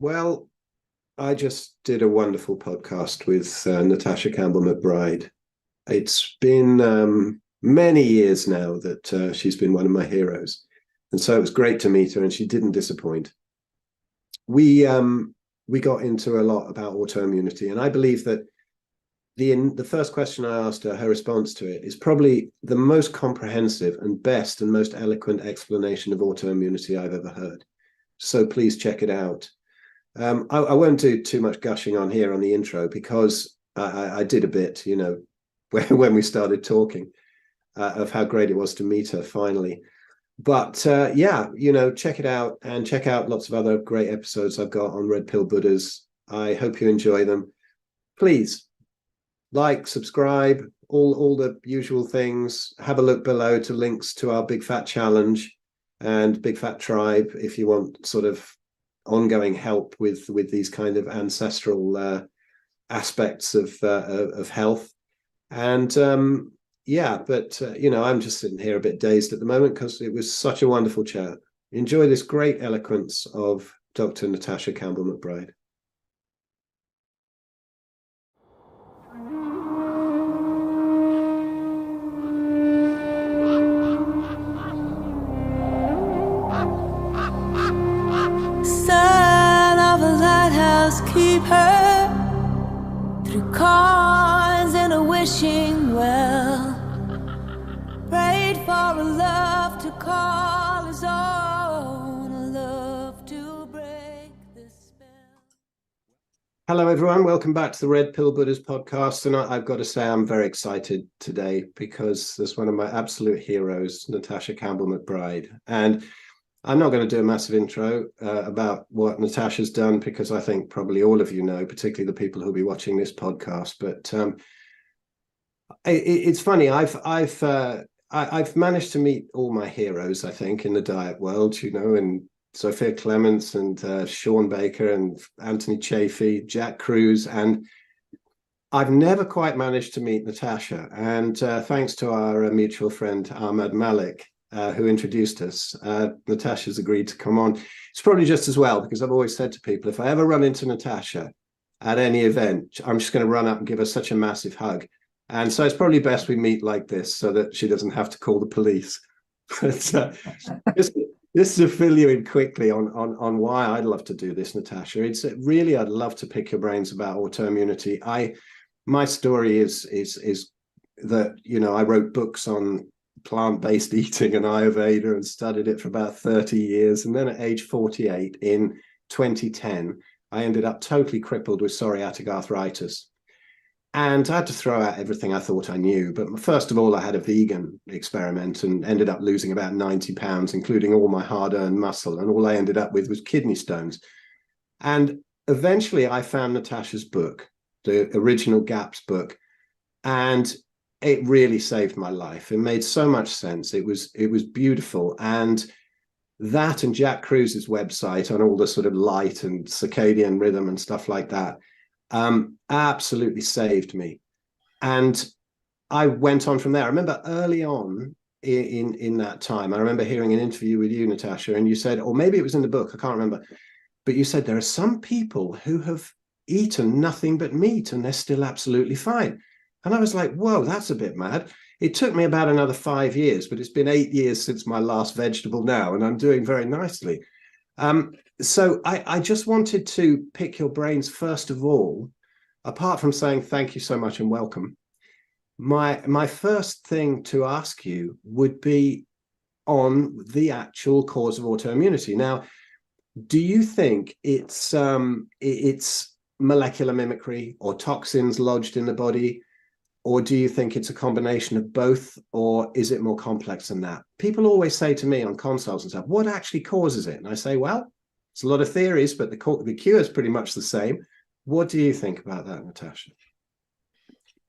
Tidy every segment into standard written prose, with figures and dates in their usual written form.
Well, I just did a wonderful podcast with Natasha Campbell McBride. It's been many years now that she's been one of my heroes. And so it was great to meet her, and she didn't disappoint. We got into a lot about autoimmunity, and I believe that the first question I asked her, her response to it, is probably the most comprehensive and best and most eloquent explanation of autoimmunity I've ever heard. So please check it out. I won't do too much gushing on here on the intro because I did a bit, when we started talking of how great it was to meet her finally. But yeah, check it out and check out lots of other great episodes I've got on Red Pill Buddhas. I hope you enjoy them. Please like, subscribe, all the usual things. Have a look below to links to our Big Fat Challenge and Big Fat Tribe if you want sort of ongoing help with these kind of ancestral aspects of health. And yeah, but I'm just sitting here a bit dazed at the moment because it was such a wonderful chat. Enjoy this great eloquence of Dr. Natasha Campbell McBride. Son of a lighthouse keeper, through cons and a wishing well, prayed for a love to call his own, a love to break the spell. Hello, everyone. Welcome back to the Red Pill Buddhas podcast. And I've got to say, I'm very excited today because there's one of my absolute heroes, Natasha Campbell McBride. And I'm not going to do a massive intro about what Natasha's done because I think probably all of you know, particularly the people who'll be watching this podcast. But it's funny. I've managed to meet all my heroes, I think, in the diet world. And Sophia Clements and Sean Baker and Anthony Chafee, Jack Cruz, and I've never quite managed to meet Natasha. And thanks to our mutual friend Ahmad Malik, who introduced us, Natasha's agreed to come on. It's probably just as well, because I've always said to people, if I ever run into Natasha at any event, I'm just going to run up and give her such a massive hug. And so it's probably best we meet like this so that she doesn't have to call the police. But just to fill you in quickly on why I'd love to do this, Natasha, it's really, I'd love to pick your brains about autoimmunity. My story is that, I wrote books on plant-based eating and Ayurveda and studied it for about 30 years. And then at age 48 in 2010, I ended up totally crippled with psoriatic arthritis. And I had to throw out everything I thought I knew. But first of all, I had a vegan experiment and ended up losing about 90 pounds, including all my hard-earned muscle. And all I ended up with was kidney stones. And eventually I found Natasha's book, the original GAPS book. And it really saved my life. It made so much sense. It was beautiful. And that and Jack Cruz's website on all the sort of light and circadian rhythm and stuff like that absolutely saved me. And I went on from there. I remember early on in that time, I remember hearing an interview with you, Natasha, and you said, or maybe it was in the book, I can't remember, but you said there are some people who have eaten nothing but meat and they're still absolutely fine. And I was like, whoa, that's a bit mad. It took me about another 5 years, but it's been 8 years since my last vegetable now, and I'm doing very nicely. So I just wanted to pick your brains, first of all, apart from saying thank you so much and welcome. My first thing to ask you would be on the actual cause of autoimmunity. Now, do you think it's molecular mimicry or toxins lodged in the body? Or do you think it's a combination of both, or is it more complex than that? People always say to me on consults and stuff, what actually causes it? And I say, well, it's a lot of theories, but the cure is pretty much the same. What do you think about that, Natasha?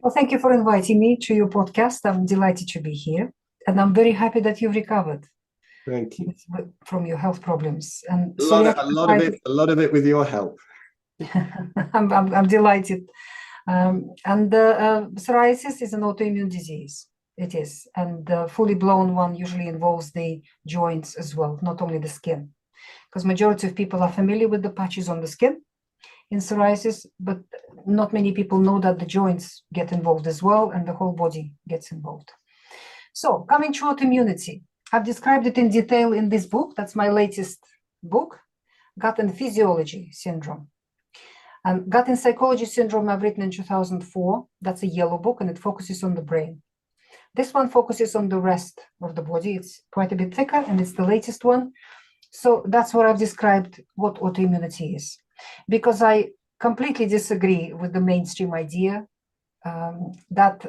Well, thank you for inviting me to your podcast. I'm delighted to be here. And I'm very happy that you've recovered. Thank you. From your health problems. And a lot of it with your help. I'm delighted. Psoriasis is an autoimmune disease. It is. And the fully blown one usually involves the joints as well, not only the skin. because majority of people are familiar with the patches on the skin in psoriasis, but not many people know that the joints get involved as well, and the whole body gets involved. So coming to autoimmunity, I've described it in detail in this book. That's my latest book, Gut and Physiology Syndrome. And Gut and Psychology Syndrome I've written in 2004. That's a yellow book, and it focuses on the brain. This one focuses on the rest of the body. It's quite a bit thicker, and it's the latest one. So that's where I've described what autoimmunity is. Because I completely disagree with the mainstream idea that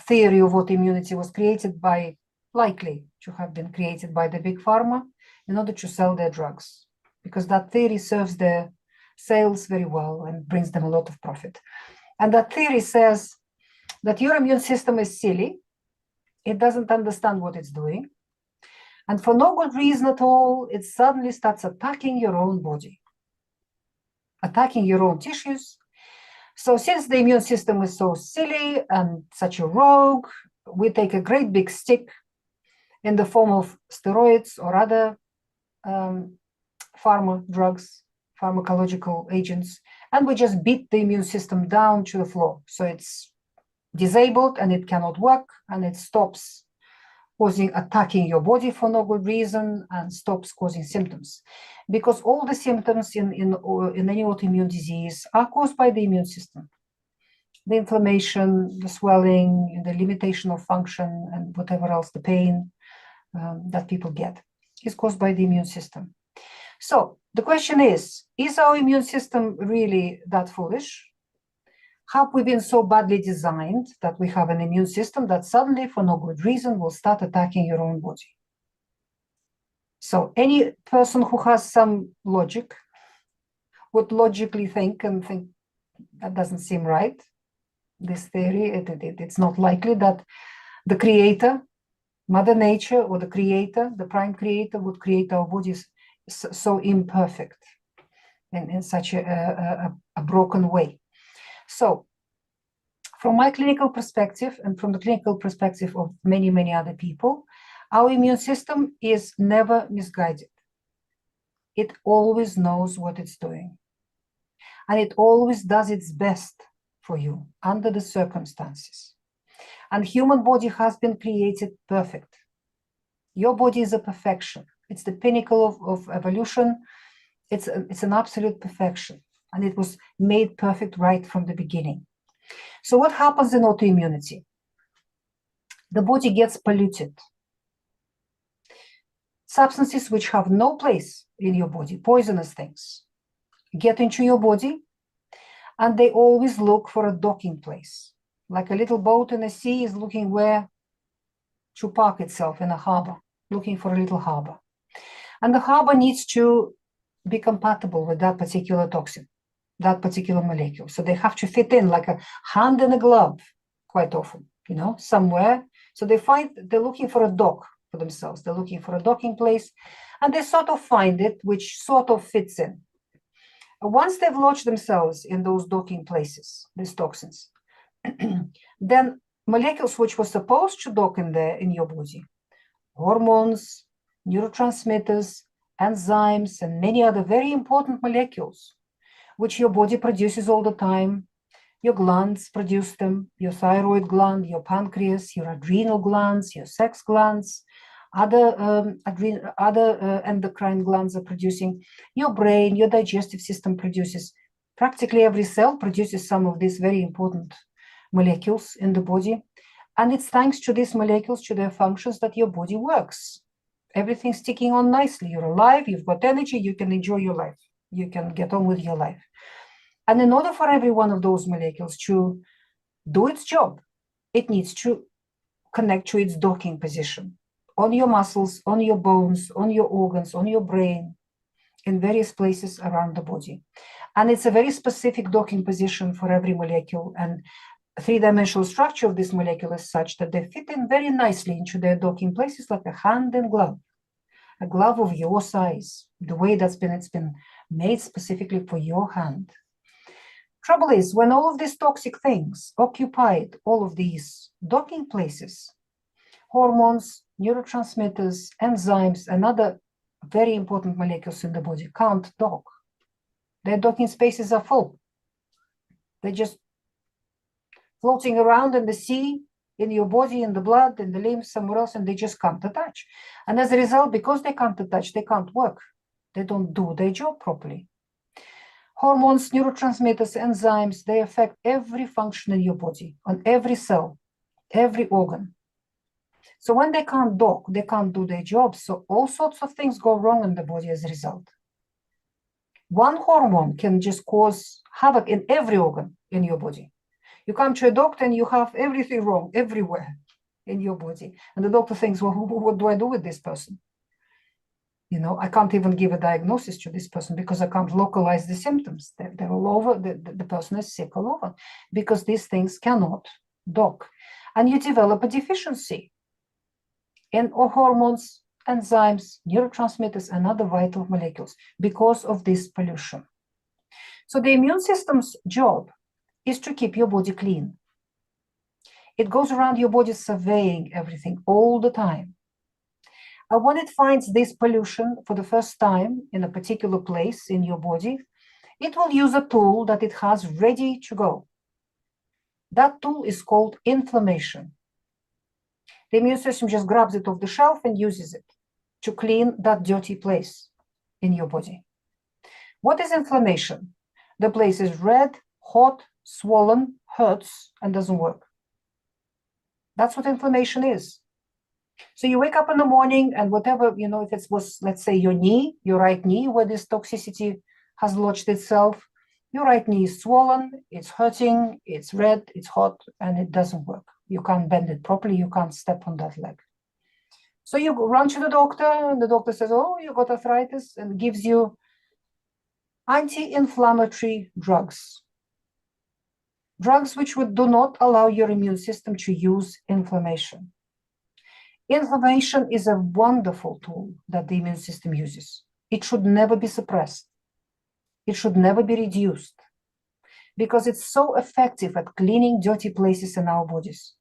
theory of autoimmunity was created by, likely to have been created by the big pharma in order to sell their drugs, because that theory serves their sales very well and brings them a lot of profit. And that theory says that your immune system is silly, it doesn't understand what it's doing, and for no good reason at all, it suddenly starts attacking your own body, attacking your own tissues. So since the immune system is so silly and such a rogue, we take a great big stick in the form of steroids or other pharma drugs, pharmacological agents, and we just beat the immune system down to the floor. So it's disabled and it cannot work, and it stops attacking your body for no good reason and stops causing symptoms. Because all the symptoms in any autoimmune disease are caused by the immune system. The inflammation, the swelling, the limitation of function, and whatever else, the pain that people get is caused by the immune system. So the question is our immune system really that foolish? Have we been so badly designed that we have an immune system that suddenly, for no good reason, will start attacking your own body? So any person who has some logic would logically think that doesn't seem right, this theory. It's not likely that the creator, Mother Nature, or the creator, the prime creator, would create our bodies so imperfect and in such a broken way. So from my clinical perspective and from the clinical perspective of many, many other people, our immune system is never misguided. It always knows what it's doing. And it always does its best for you under the circumstances. And human body has been created perfect. Your body is a perfection. It's the pinnacle of evolution. It's an absolute perfection. And it was made perfect right from the beginning. So what happens in autoimmunity? The body gets polluted. Substances which have no place in your body, poisonous things, get into your body, and they always look for a docking place. Like a little boat in the sea is looking where to park itself in a harbor, looking for a little harbor. And the harbor needs to be compatible with that particular toxin, that particular molecule. So they have to fit in like a hand in a glove quite often, somewhere. So they're looking for a dock for themselves. They're looking for a docking place, and they sort of find it, which sort of fits in. Once they've lodged themselves in those docking places, these toxins, then molecules which were supposed to dock in your body, hormones, neurotransmitters, enzymes, and many other very important molecules, which your body produces all the time. Your glands produce them, your thyroid gland, your pancreas, your adrenal glands, your sex glands, other endocrine glands are producing, your brain, your digestive system produces. Practically every cell produces some of these very important molecules in the body. And it's thanks to these molecules, to their functions, that your body works. Everything's ticking on nicely. You're alive, you've got energy, you can enjoy your life. You can get on with your life. And in order for every one of those molecules to do its job, it needs to connect to its docking position on your muscles, on your bones, on your organs, on your brain, in various places around the body. And it's a very specific docking position for every molecule. And three-dimensional structure of this molecule is such that they fit in very nicely into their docking places like a hand and glove, a glove of your size, the way it's been made specifically for your hand. Trouble is, when all of these toxic things occupied all of these docking places, hormones, neurotransmitters, enzymes, and other very important molecules in the body, can't dock. Their docking spaces are full. They're just floating around in the sea, in your body, in the blood, in the limbs, somewhere else, and they just can't attach. And as a result, because they can't attach, they can't work. They don't do their job properly. Hormones, neurotransmitters, enzymes, they affect every function in your body, on every cell, every organ. So when they can't dock, they can't do their job. So all sorts of things go wrong in the body as a result. One hormone can just cause havoc in every organ in your body. You come to a doctor and you have everything wrong everywhere in your body. And the doctor thinks, well, what do I do with this person? You know, I can't even give a diagnosis to this person because I can't localize the symptoms. They're all over, the person is sick all over because these things cannot dock. And you develop a deficiency in hormones, enzymes, neurotransmitters, and other vital molecules because of this pollution. So the immune system's job is to keep your body clean. It goes around your body surveying everything all the time. And when it finds this pollution for the first time in a particular place in your body, it will use a tool that it has ready to go. That tool is called inflammation. The immune system just grabs it off the shelf and uses it to clean that dirty place in your body. What is inflammation? The place is red, hot, swollen, hurts, and doesn't work. That's what inflammation is. So you wake up in the morning and whatever, you know, if it was, let's say, your knee, your right knee, where this toxicity has lodged itself, your right knee is swollen, it's hurting, it's red, it's hot, and it doesn't work. You can't bend it properly, you can't step on that leg. So you run to the doctor, and the doctor says, oh, you got arthritis, and gives you anti-inflammatory drugs. Drugs which do not allow your immune system to use inflammation. Inflammation is a wonderful tool that the immune system uses. It should never be suppressed. It should never be reduced because it's so effective at cleaning dirty places in our bodies.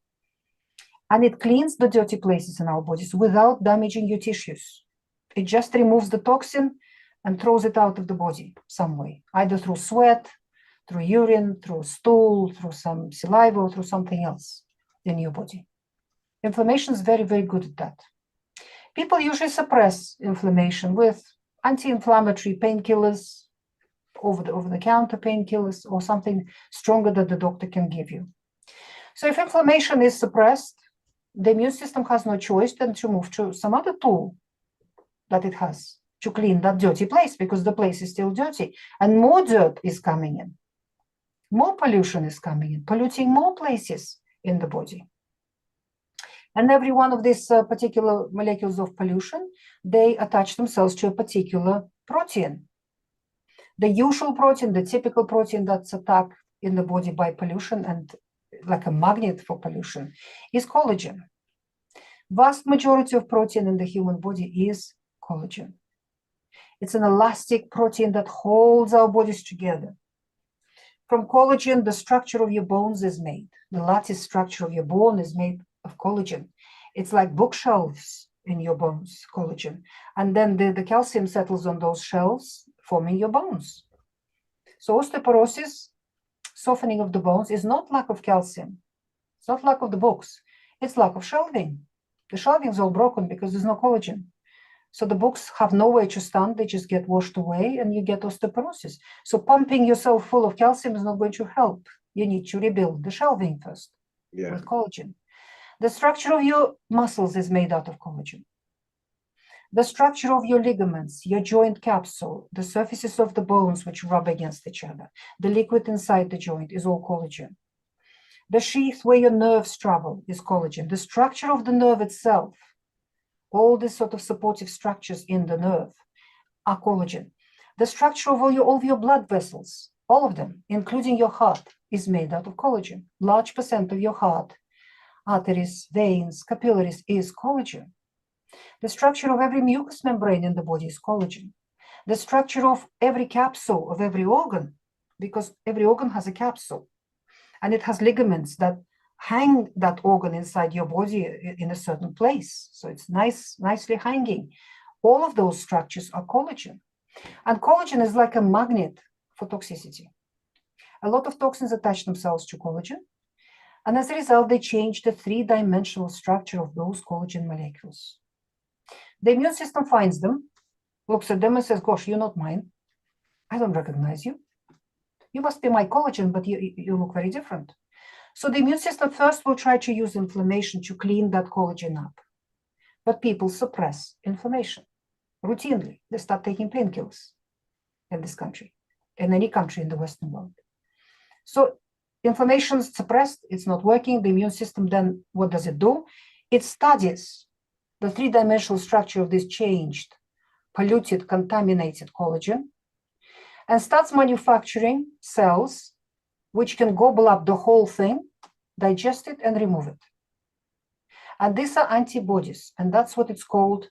And it cleans the dirty places in our bodies without damaging your tissues. It just removes the toxin and throws it out of the body some way, either through sweat, through urine, through stool, through some saliva, or through something else in your body. Inflammation is very, very good at that. People usually suppress inflammation with anti-inflammatory painkillers, over-the-counter painkillers, or something stronger that the doctor can give you. So if inflammation is suppressed, the immune system has no choice than to move to some other tool that it has to clean that dirty place, because the place is still dirty and more dirt is coming in. More pollution is coming in, polluting more places in the body. And every one of these particular molecules of pollution, they attach themselves to a particular protein. The usual protein, the typical protein that's attacked in the body by pollution and like a magnet for pollution is collagen. Vast majority of protein in the human body is collagen. It's an elastic protein that holds our bodies together. From collagen, the structure of your bones is made. The lattice structure of your bone is made of collagen. It's like bookshelves in your bones, collagen. And then the calcium settles on those shelves, forming your bones. So osteoporosis, softening of the bones, is not lack of calcium. It's not lack of the books. It's lack of shelving. The shelving is all broken because there's no collagen. So the books have nowhere to stand. They just get washed away and you get osteoporosis. So pumping yourself full of calcium is not going to help. You need to rebuild the shelving first with collagen. The structure of your muscles is made out of collagen. The structure of your ligaments, your joint capsule, the surfaces of the bones which rub against each other, the liquid inside the joint is all collagen. The sheath where your nerves travel is collagen. The structure of the nerve itself, all these sort of supportive structures in the nerve are collagen. The structure of all of your blood vessels, all of them, including your heart, is made out of collagen. Large percent of your heart, arteries, veins, capillaries is collagen. The structure of every mucous membrane in the body is collagen. The structure of every capsule of every organ, because every organ has a capsule, and it has ligaments that hang that organ inside your body in a certain place. So it's nicely hanging. All of those structures are collagen. And collagen is like a magnet for toxicity. A lot of toxins attach themselves to collagen. And as a result, they change the three-dimensional structure of those collagen molecules. The immune system finds them, looks at them and says, gosh, you're not mine. I don't recognize you. You must be my collagen, but you look very different. So the immune system first will try to use inflammation to clean that collagen up. But people suppress inflammation routinely. They start taking painkillers in this country, in any country in the Western world. So inflammation is suppressed, it's not working. The immune system then, what does it do? It studies the three-dimensional structure of this changed, polluted, contaminated collagen and starts manufacturing cells which can gobble up the whole thing, digest it, and remove it. And these are antibodies, and that's what it's called.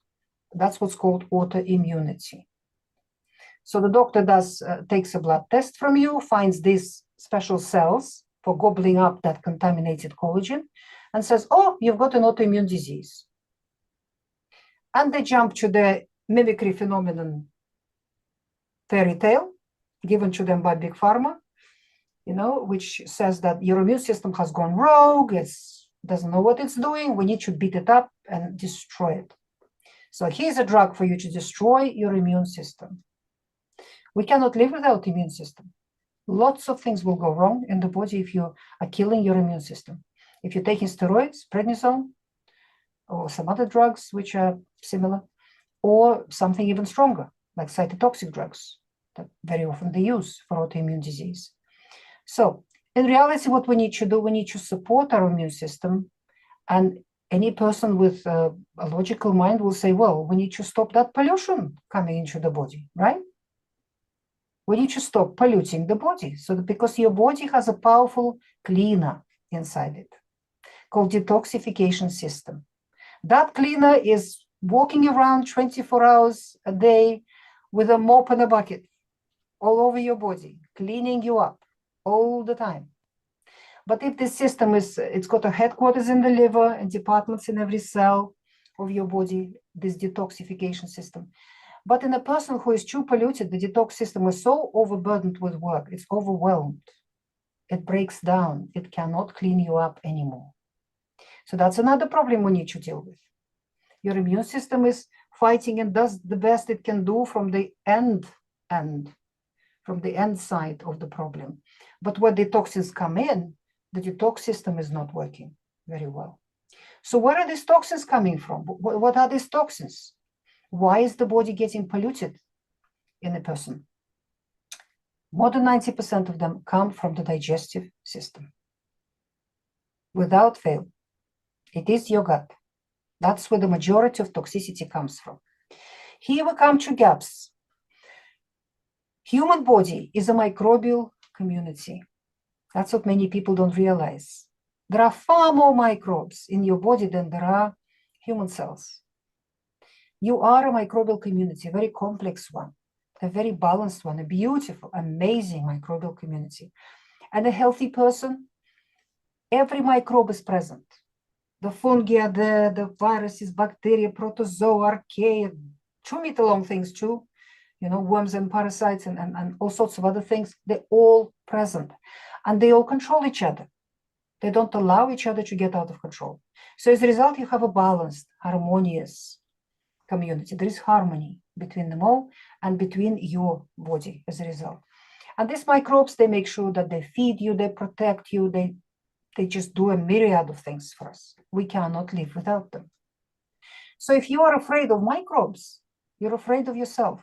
That's what's called autoimmunity. So the doctor takes a blood test from you, finds these special cells for gobbling up that contaminated collagen, and says, oh, you've got an autoimmune disease. And they jump to the mimicry phenomenon fairy tale given to them by Big Pharma, which says that your immune system has gone rogue, it doesn't know what it's doing, we need to beat it up and destroy it. So here's a drug for you to destroy your immune system. We cannot live without immune system. Lots of things will go wrong in the body if you are killing your immune system. If you're taking steroids, prednisone, or some other drugs which are similar, or something even stronger, like cytotoxic drugs that very often they use for autoimmune disease. So in reality, what we need to do, we need to support our immune system. And any person with a logical mind will say, well, we need to stop that pollution coming into the body, right? We need to stop polluting the body. So because your body has a powerful cleaner inside it called detoxification system. That cleaner is walking around 24 hours a day with a mop and a bucket all over your body, cleaning you up all the time. But if this system it's got a headquarters in the liver and departments in every cell of your body, this detoxification system. But in a person who is too polluted, the detox system is so overburdened with work, it's overwhelmed. It breaks down. It cannot clean you up anymore. So that's another problem we need to deal with. Your immune system is fighting and does the best it can do from the end side of the problem. But when the toxins come in, the detox system is not working very well. So where are these toxins coming from? What are these toxins? Why is the body getting polluted in a person? More than 90% of them come from the digestive system. Without fail, it is your gut. That's where the majority of toxicity comes from. Here we come to gaps. Human body is a microbial community. That's what many people don't realize. There are far more microbes in your body than there are human cells. You are a microbial community, a very complex one, a very balanced one, a beautiful, amazing microbial community. And a healthy person, every microbe is present. The fungi are there, the viruses, bacteria, protozoa, archaea, 2-meter-long things too, worms and parasites and all sorts of other things, they're all present. And they all control each other. They don't allow each other to get out of control. So as a result, you have a balanced, harmonious community. There is harmony between them all and between your body as a result. And these microbes, they make sure that they feed you, they protect you, they just do a myriad of things for us. We cannot live without them. So if you are afraid of microbes, you're afraid of yourself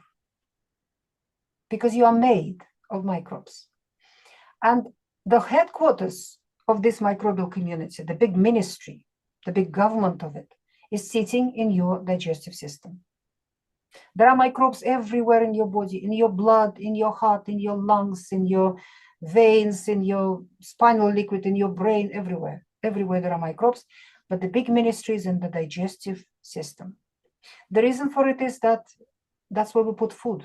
because you are made of microbes. And the headquarters of this microbial community, the big ministry, the big government of it, is sitting in your digestive system. There are microbes everywhere in your body, in your blood, in your heart, in your lungs, in your veins, in your spinal liquid, in your brain, everywhere. Everywhere there are microbes, but the big ministry is in the digestive system. The reason for it is that that's where we put food.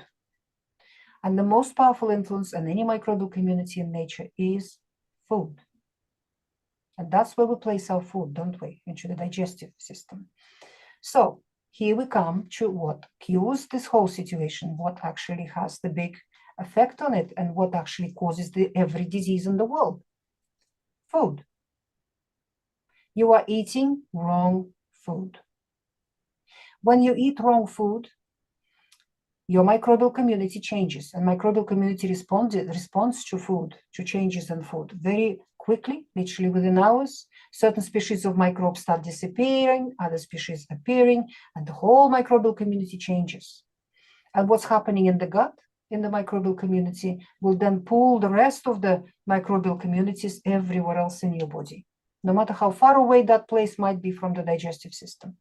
And the most powerful influence on any microbial community in nature is food. And that's where we place our food, don't we? Into the digestive system. So here we come to what cues this whole situation, what actually has the big effect on it, and what actually causes every disease in the world. Food. You are eating wrong food. When you eat wrong food, your microbial community changes, and microbial community responds to food, to changes in food very quickly, literally within hours. Certain species of microbes start disappearing, other species appearing, and the whole microbial community changes. And what's happening in the gut, in the microbial community, will then pull the rest of the microbial communities everywhere else in your body, no matter how far away that place might be from the digestive system.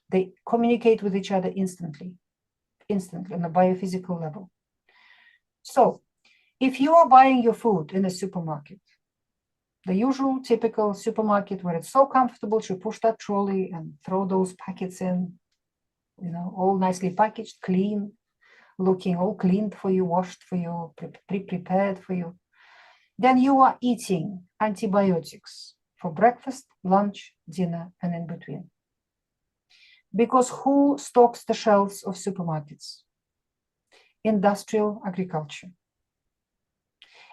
They communicate with each other instantly on a biophysical level. So if you are buying your food in a supermarket, the usual typical supermarket where it's so comfortable to push that trolley and throw those packets in, all nicely packaged, clean, looking all cleaned for you, washed for you, pre-prepared for you, then you are eating antibiotics for breakfast, lunch, dinner, and in between. Because who stocks the shelves of supermarkets? Industrial agriculture.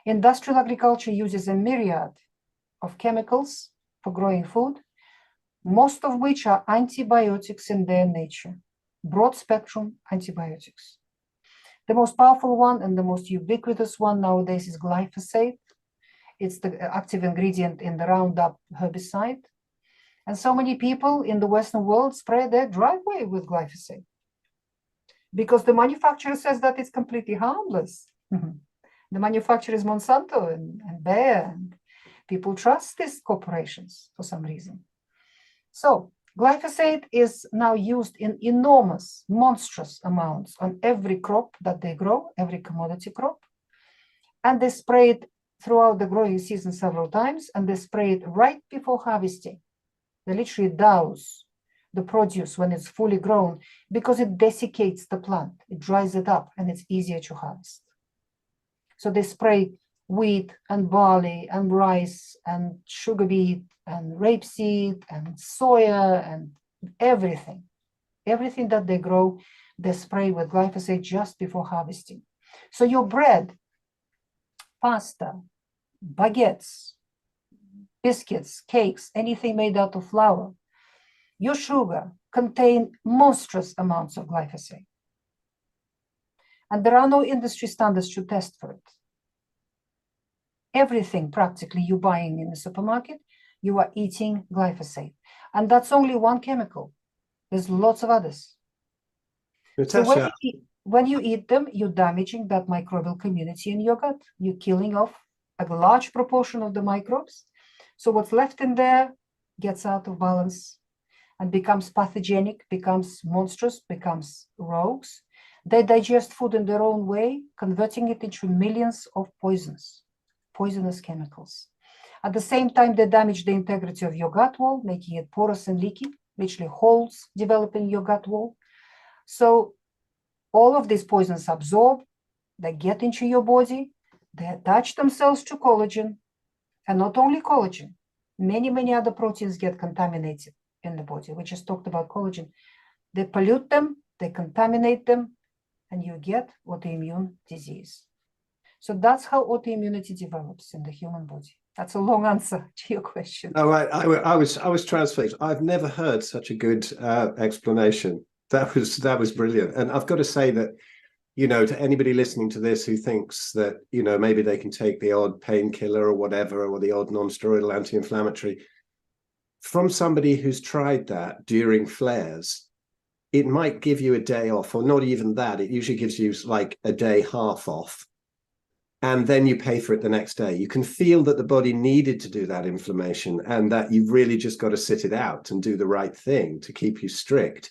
Industrial agriculture uses a myriad of chemicals for growing food, most of which are antibiotics in their nature, broad spectrum antibiotics. The most powerful one and the most ubiquitous one nowadays is glyphosate. It's the active ingredient in the Roundup herbicide. And so many people in the Western world spray their driveway with glyphosate because the manufacturer says that it's completely harmless. The manufacturer is Monsanto and Bayer, and people trust these corporations for some reason. So glyphosate is now used in enormous, monstrous amounts on every crop that they grow, every commodity crop. And they spray it throughout the growing season several times, and they spray it right before harvesting. They literally douse the produce when it's fully grown because it desiccates the plant, it dries it up, and it's easier to harvest. So they spray wheat and barley and rice and sugar beet and rapeseed and soya and everything. Everything that they grow, they spray with glyphosate just before harvesting. So your bread, pasta, baguettes, biscuits, cakes, anything made out of flour, your sugar contain monstrous amounts of glyphosate. And there are no industry standards to test for it. Everything practically you're buying in the supermarket, you are eating glyphosate. And that's only one chemical. There's lots of others. Natasha, So when you eat them, you're damaging that microbial community in your gut. You're killing off a large proportion of the microbes. So what's left in there gets out of balance and becomes pathogenic, becomes monstrous, becomes rogues. They digest food in their own way, converting it into millions of poisonous chemicals. At the same time, they damage the integrity of your gut wall, making it porous and leaky, literally holes develop in your gut wall. So all of these poisons absorb, they get into your body, they attach themselves to collagen, and not only collagen, many other proteins get contaminated in the body. We just talked about collagen. They pollute them, they contaminate them, and you get autoimmune disease. So that's how autoimmunity develops in the human body. That's a long answer to your question. Oh, I was transfixed. I've never heard such a good explanation. That was brilliant. And I've got to say that, to anybody listening to this who thinks that, maybe they can take the odd painkiller or whatever, or the odd non-steroidal anti-inflammatory, from somebody who's tried that during flares, it might give you a day off, or not even that. It usually gives you like a day half off. And then you pay for it the next day. You can feel that the body needed to do that inflammation, and that you've really just got to sit it out and do the right thing to keep you strict.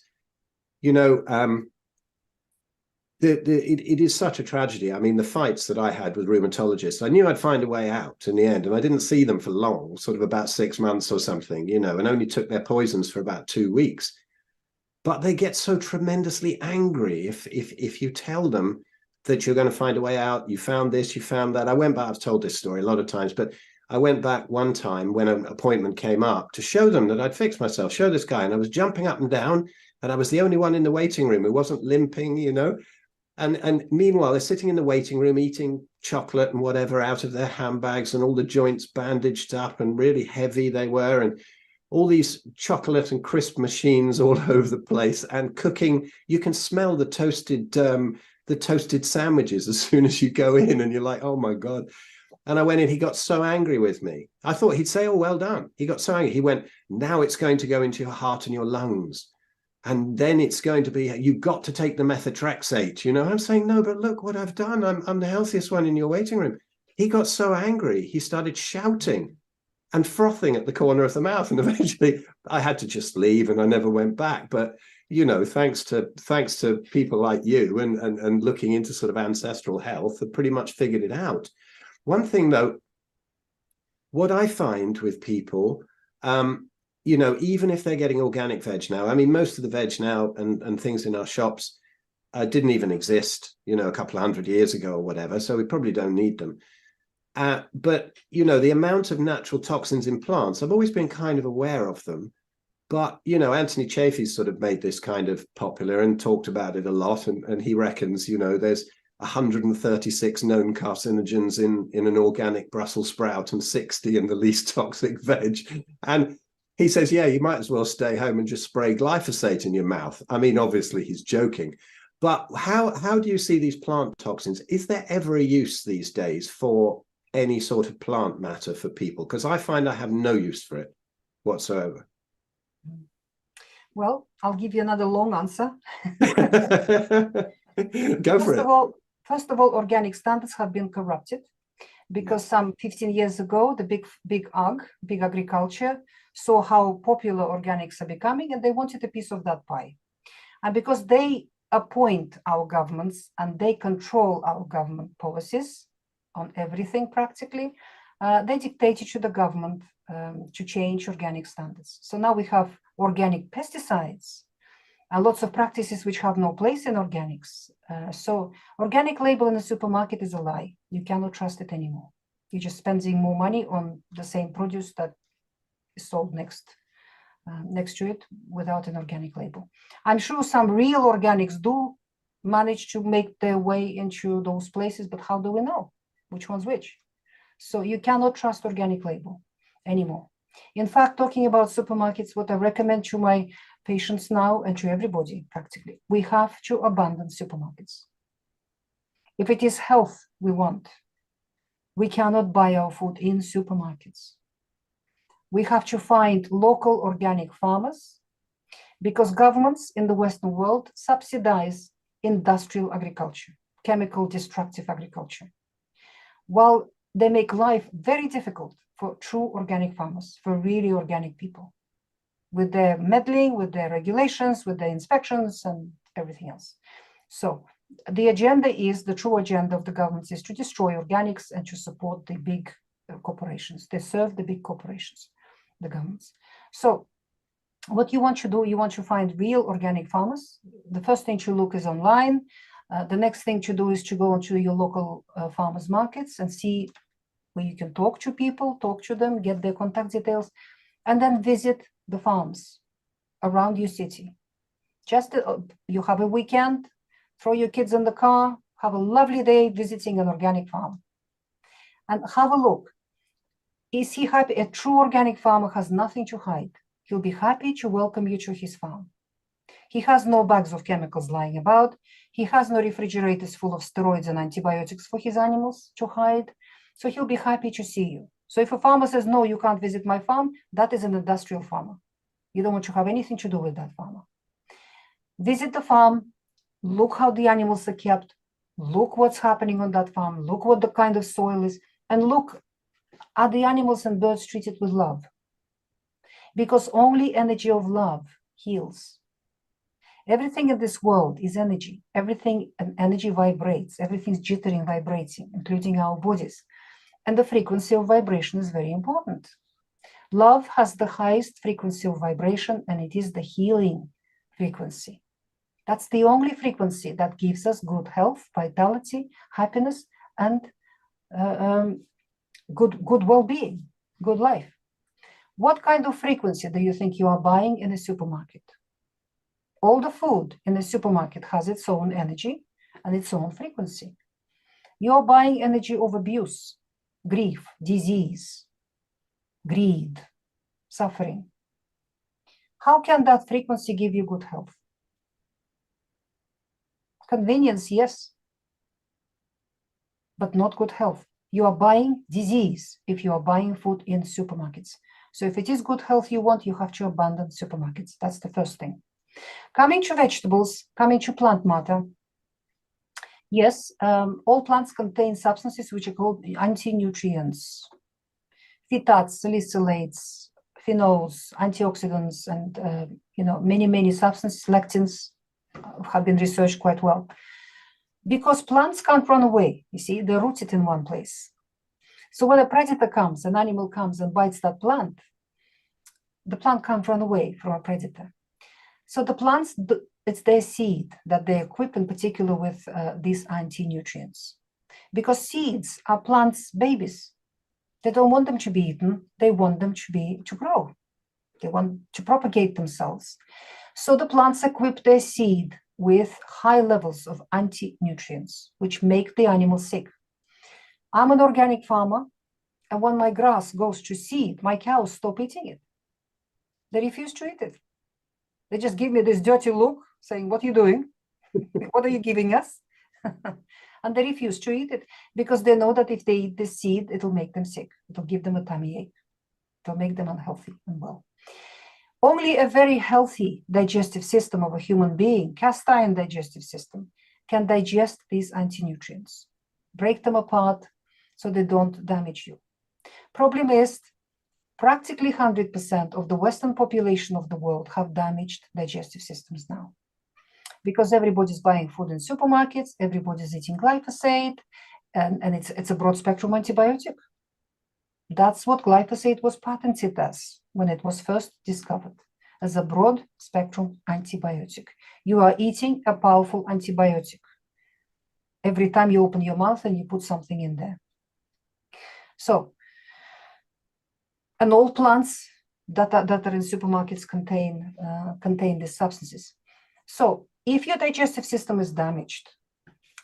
It is such a tragedy. I mean, the fights that I had with rheumatologists, I knew I'd find a way out in the end, and I didn't see them for long, sort of about 6 months or something, and only took their poisons for about 2 weeks. But they get so tremendously angry if you tell them that you're going to find a way out. You found this, you found that. I went back, I've told this story a lot of times, but I went back one time when an appointment came up to show them that I'd fixed myself, show this guy, and I was jumping up and down, And I was the only one in the waiting room who wasn't limping, you know. And meanwhile, they're sitting in the waiting room eating chocolate and whatever out of their handbags, and all the joints bandaged up and really heavy they were, and all these chocolate and crisp machines all over the place, and cooking. You can smell the toasted sandwiches as soon as you go in, and you're like, oh my God. And I went in, he got so angry with me. I thought he'd say, oh, well done. He got so angry. He went, now it's going to go into your heart and your lungs. And then it's going to be, you've got to take the methotrexate, you know. I'm saying, no, but look what I've done. I'm the healthiest one in your waiting room. He got so angry, he started shouting and frothing at the corner of the mouth. And eventually I had to just leave, and I never went back. But, you know, thanks to people like you and looking into sort of ancestral health, have pretty much figured it out. One thing, though, what I find with people, you know, even if they're getting organic veg now, I mean, most of the veg now and things in our shops didn't even exist, you know, a couple of 100 years ago or whatever. So we probably don't need them. But, you know, the amount of natural toxins in plants, I've always been kind of aware of them. But, you know, Anthony Chaffee's sort of made this kind of popular and talked about it a lot. And he reckons, you know, there's 136 known carcinogens in an organic Brussels sprout and 60 in the least toxic veg. And he says, yeah, you might as well stay home and just spray glyphosate in your mouth. I mean, obviously he's joking. But how do you see these plant toxins? Is there ever a use these days for any sort of plant matter for people? Because I find I have no use for it whatsoever. Well, I'll give you another long answer. Go for it. First of all, organic standards have been corrupted, because some 15 years ago, the big agriculture saw how popular organics are becoming, and they wanted a piece of that pie. And because they appoint our governments and they control our government policies on everything practically, they dictated to the government to change organic standards. So now we have organic pesticides and lots of practices which have no place in organics. So organic label in the supermarket is a lie. You cannot trust it anymore. You're just spending more money on the same produce that is sold next to it without an organic label. I'm sure some real organics do manage to make their way into those places, but how do we know which one's which? So you cannot trust organic label anymore. In fact, talking about supermarkets, what I recommend to my patients now and to everybody practically, we have to abandon supermarkets. If it is health we want, we cannot buy our food in supermarkets. We have to find local organic farmers, because governments in the Western world subsidize industrial agriculture, chemical destructive agriculture, while they make life very difficult for true organic farmers, for really organic people, with their meddling, with their regulations, with their inspections and everything else. So the agenda is, the true agenda of the governments is to destroy organics and to support the big corporations. They serve the big corporations, the governments. So what you want to do, you want to find real organic farmers. The first thing to look is online. The next thing to do is to go into your local farmers markets and see where you can talk to people, talk to them, get their contact details, and then visit the farms around your city. Just you have a weekend, throw your kids in the car, have a lovely day visiting an organic farm, and have a look. Is he happy? A true organic farmer has nothing to hide. He'll be happy to welcome you to his farm. He has no bags of chemicals lying about. He has no refrigerators full of steroids and antibiotics for his animals to hide. So he'll be happy to see you. So if a farmer says, no, you can't visit my farm, that is an industrial farmer. You don't want to have anything to do with that farmer. Visit the farm, look how the animals are kept, look what's happening on that farm, look what the kind of soil is, and look, are the animals and birds treated with love? Because only energy of love heals. Everything in this world is energy. Everything, and energy vibrates. Everything's jittering, vibrating, including our bodies. And the frequency of vibration is very important. Love has the highest frequency of vibration, and it is the healing frequency. That's the only frequency that gives us good health, vitality, happiness, and good well-being, good life. What kind of frequency do you think you are buying in a supermarket? All the food in the supermarket has its own energy and its own frequency. You're buying energy of abuse, grief, disease, greed, suffering. How can that frequency give you good health? Convenience, yes, but not good health. You are buying disease if you are buying food in supermarkets. So if it is good health you want, you have to abandon supermarkets. That's the first thing. Coming to vegetables, coming to plant matter. Yes, all plants contain substances which are called anti-nutrients. Phytates, salicylates, phenols, antioxidants, and many substances, lectins have been researched quite well. Because plants can't run away, you see, they're rooted in one place. So when a predator comes, an animal comes and bites that plant, the plant can't run away from a predator. So the plants, it's their seed that they equip in particular with these anti-nutrients. Because seeds are plants' babies. They don't want them to be eaten, they want them to grow. They want to propagate themselves. So the plants equip their seed with high levels of anti-nutrients, which make the animal sick. I'm an organic farmer, and when my grass goes to seed, my cows stop eating it. They refuse to eat it. They just give me this dirty look, saying, what are you doing? What are you giving us? And they refuse to eat it because they know that if they eat the seed, it'll make them sick. It'll give them a tummy ache. It'll make them unhealthy and well. Only a very healthy digestive system of a human being, cast iron digestive system, can digest these anti-nutrients, break them apart so they don't damage you. Problem is, practically 100% of the Western population of the world have damaged digestive systems now. Because everybody's buying food in supermarkets, everybody's eating glyphosate, and it's a broad spectrum antibiotic. That's what glyphosate was patented as when it was first discovered, as a broad spectrum antibiotic. You are eating a powerful antibiotic every time you open your mouth and you put something in there. So, and all plants that are in supermarkets contain these substances. So, if your digestive system is damaged,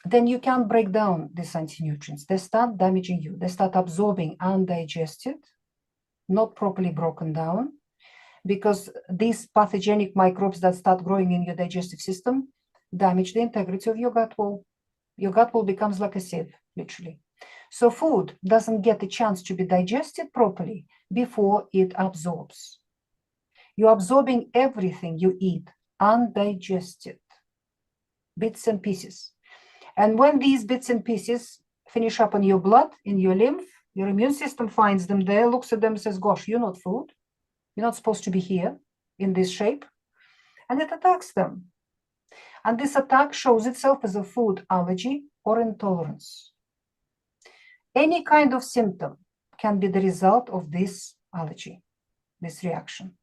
then you can't break down these anti-nutrients. They start damaging you. They start absorbing undigested, not properly broken down, because these pathogenic microbes that start growing in your digestive system damage the integrity of your gut wall. Your gut wall becomes like a sieve, literally. So food doesn't get a chance to be digested properly before it absorbs. You're absorbing everything you eat, undigested, bits and pieces. And when these bits and pieces finish up in your blood, in your lymph, your immune system finds them there, looks at them and says, gosh, you're not food. You're not supposed to be here in this shape. And it attacks them. And this attack shows itself as a food allergy or intolerance. Any kind of symptom can be the result of this allergy, this reaction.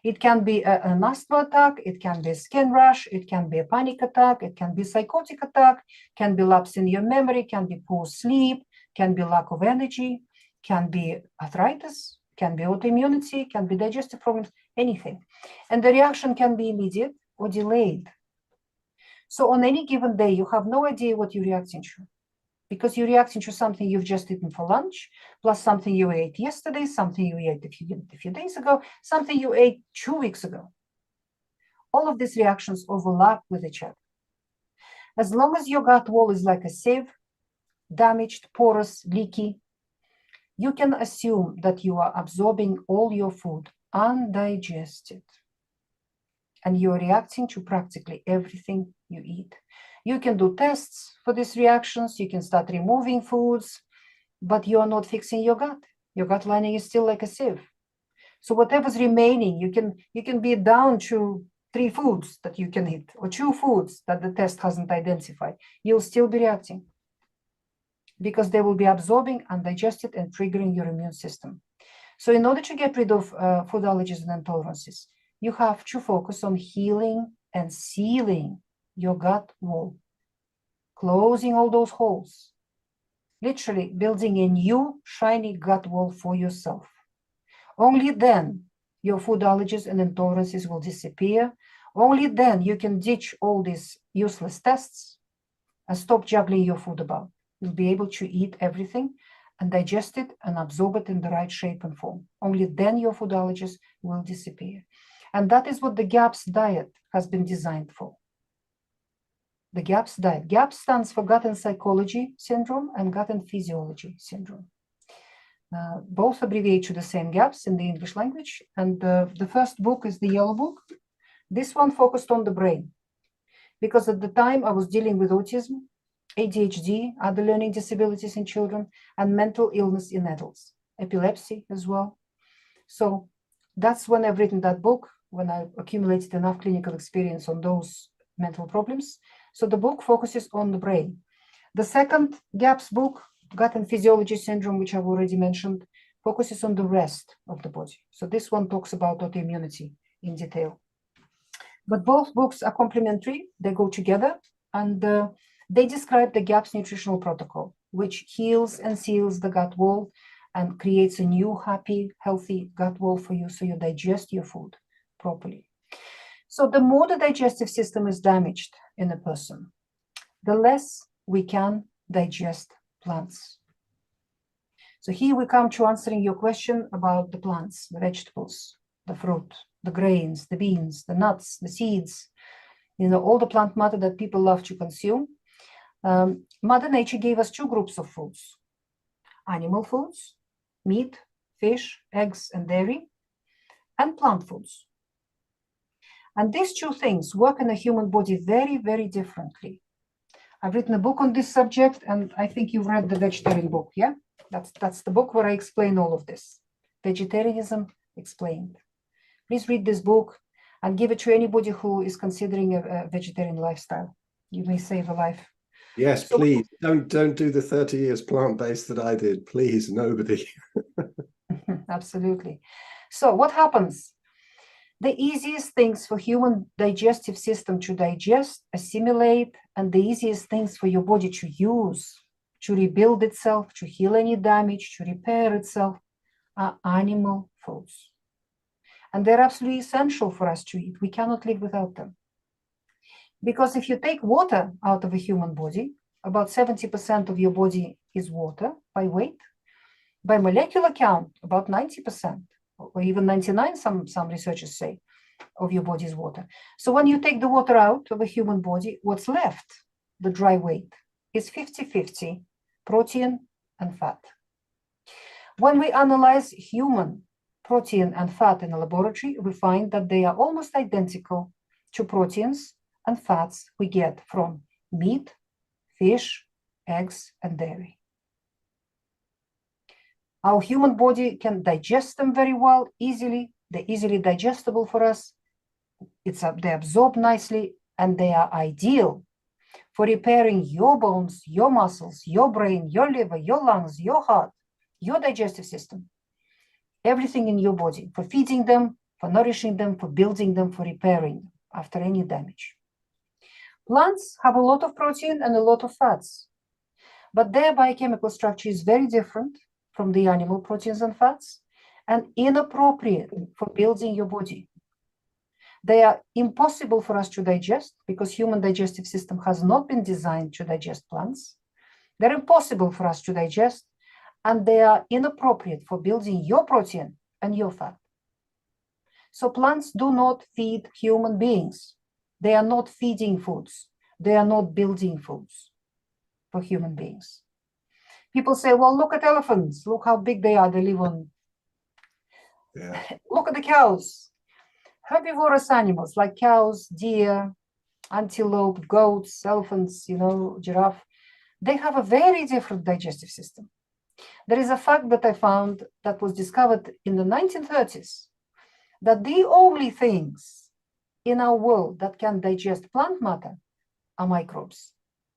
It can be an asthma attack, it can be a skin rash, it can be a panic attack, it can be a psychotic attack, can be lapse in your memory, can be poor sleep, can be lack of energy, can be arthritis, can be autoimmunity, can be digestive problems, anything. And the reaction can be immediate or delayed. So on any given day, you have no idea what you're reacting to, because you're reacting to something you've just eaten for lunch, plus something you ate yesterday, something you ate a few days ago, something you ate 2 weeks ago. All of these reactions overlap with each other. As long as your gut wall is like a sieve, damaged, porous, leaky, you can assume that you are absorbing all your food undigested. And you're reacting to practically everything you eat. You can do tests for these reactions, you can start removing foods, but you are not fixing your gut. Your gut lining is still like a sieve. So whatever's remaining, you can be down to 3 foods that you can eat, or 2 foods that the test hasn't identified. You'll still be reacting, because they will be absorbing, undigested, and triggering your immune system. So in order to get rid of food allergies and intolerances, you have to focus on healing and sealing your gut wall, closing all those holes, literally building a new shiny gut wall for yourself. Only then your food allergies and intolerances will disappear. Only then you can ditch all these useless tests and stop juggling your food about. You'll be able to eat everything and digest it and absorb it in the right shape and form. Only then your food allergies will disappear. And that is what the GAPS diet has been designed for. The GAPS diet. GAPS stands for Gut and Psychology Syndrome and Gut and Physiology Syndrome. Both abbreviate to the same GAPS in the English language. And the first book is the Yellow Book. This one focused on the brain, because at the time I was dealing with autism, ADHD, other learning disabilities in children, and mental illness in adults, epilepsy as well. So that's when I've written that book, when I accumulated enough clinical experience on those mental problems. So the book focuses on the brain. The second GAPS book, Gut and Physiology Syndrome, which I've already mentioned, focuses on the rest of the body. So this one talks about autoimmunity in detail. But both books are complementary, they go together, and they describe the GAPS nutritional protocol, which heals and seals the gut wall and creates a new, happy, healthy gut wall for you so you digest your food properly. So the more the digestive system is damaged in a person, the less we can digest plants. So here we come to answering your question about the plants, the vegetables, the fruit, the grains, the beans, the nuts, the seeds, all the plant matter that people love to consume. Mother Nature gave us two groups of foods: animal foods, meat, fish, eggs, and dairy, and plant foods. And these two things work in the human body very, very differently. I've written a book on this subject, and I think you've read the vegetarian book, yeah? That's the book where I explain all of this. Vegetarianism Explained. Please read this book and give it to anybody who is considering a vegetarian lifestyle. You may save a life. Yes, so, please don't do the 30 years plant-based that I did. Please, nobody. Absolutely. So what happens? The easiest things for human digestive system to digest, assimilate, and the easiest things for your body to use, to rebuild itself, to heal any damage, to repair itself, are animal foods. And they're absolutely essential for us to eat. We cannot live without them. Because if you take water out of a human body, about 70% of your body is water by weight. By molecular count, about 90%, or even 99%, some researchers say, of your body is water. So when you take the water out of a human body, what's left, the dry weight, is 50-50 protein and fat. When we analyze human protein and fat in a laboratory, we find that they are almost identical to proteins and fats we get from meat, fish, eggs, and dairy. Our human body can digest them very well, easily. They're easily digestible for us. They absorb nicely, and they are ideal for repairing your bones, your muscles, your brain, your liver, your lungs, your heart, your digestive system. Everything in your body, for feeding them, for nourishing them, for building them, for repairing them after any damage. Plants have a lot of protein and a lot of fats, but their biochemical structure is very different from the animal proteins and fats and inappropriate for building your body. They are impossible for us to digest because human digestive system has not been designed to digest plants. They're impossible for us to digest, and they are inappropriate for building your protein and your fat. So plants do not feed human beings. They are not feeding foods. They are not building foods for human beings. People say, well, look at elephants. Look how big they are. They live on. Yeah. Look at the cows. Herbivorous animals like cows, deer, antelope, goats, elephants, giraffe. They have a very different digestive system. There is a fact that I found that was discovered in the 1930s, that the only things in our world that can digest plant matter are microbes.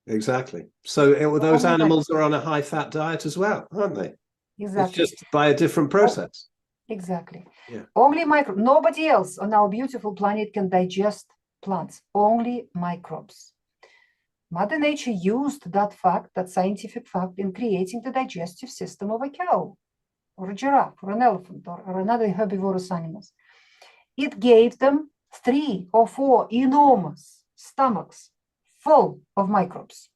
Exactly. So those animals are on a high-fat diet as well, aren't they? Exactly. It's just by a different process. Exactly. Yeah. Only microbes. Nobody else on our beautiful planet can digest plants. Only microbes. Mother Nature used that fact, that scientific fact, in creating the digestive system of a cow, or a giraffe, or an elephant, or another herbivorous animals. It gave them 3 or 4 enormous stomachs full of microbes.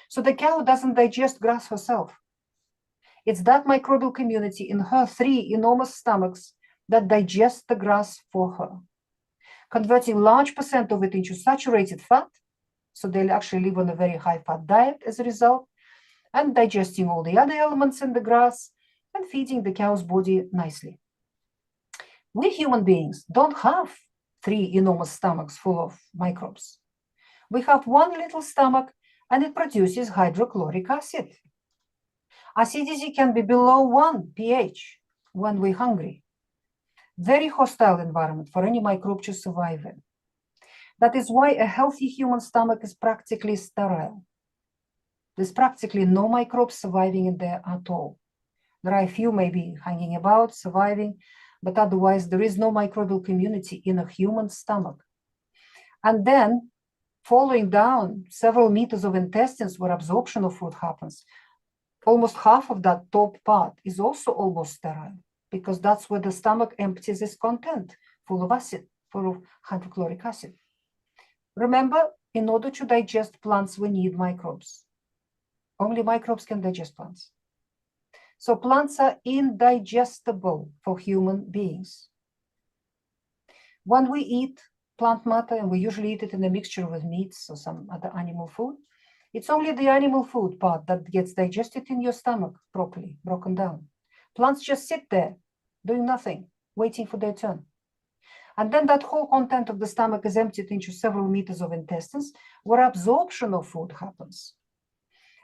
So the cow doesn't digest grass herself. It's that microbial community in her 3 enormous stomachs that digests the grass for her, converting large percent of it into saturated fat. So they'll actually live on a very high fat diet as a result, and digesting all the other elements in the grass and feeding the cow's body nicely. We human beings don't have 3 enormous stomachs full of microbes. We have 1 little stomach, and it produces hydrochloric acid. Acidity can be below 1 pH when we're hungry. Very hostile environment for any microbe to survive in. That is why a healthy human stomach is practically sterile. There's practically no microbes surviving in there at all. There are a few maybe hanging about, surviving, but otherwise there is no microbial community in a human stomach. And then, following down several meters of intestines where absorption of food happens, almost half of that top part is also almost sterile, because that's where the stomach empties its content, full of acid, full of hydrochloric acid. Remember, in order to digest plants, we need microbes. Only microbes can digest plants. So plants are indigestible for human beings. When we eat plant matter, and we usually eat it in a mixture with meats or some other animal food, it's only the animal food part that gets digested in your stomach properly, broken down. Plants just sit there, doing nothing, waiting for their turn. And then that whole content of the stomach is emptied into several meters of intestines where absorption of food happens.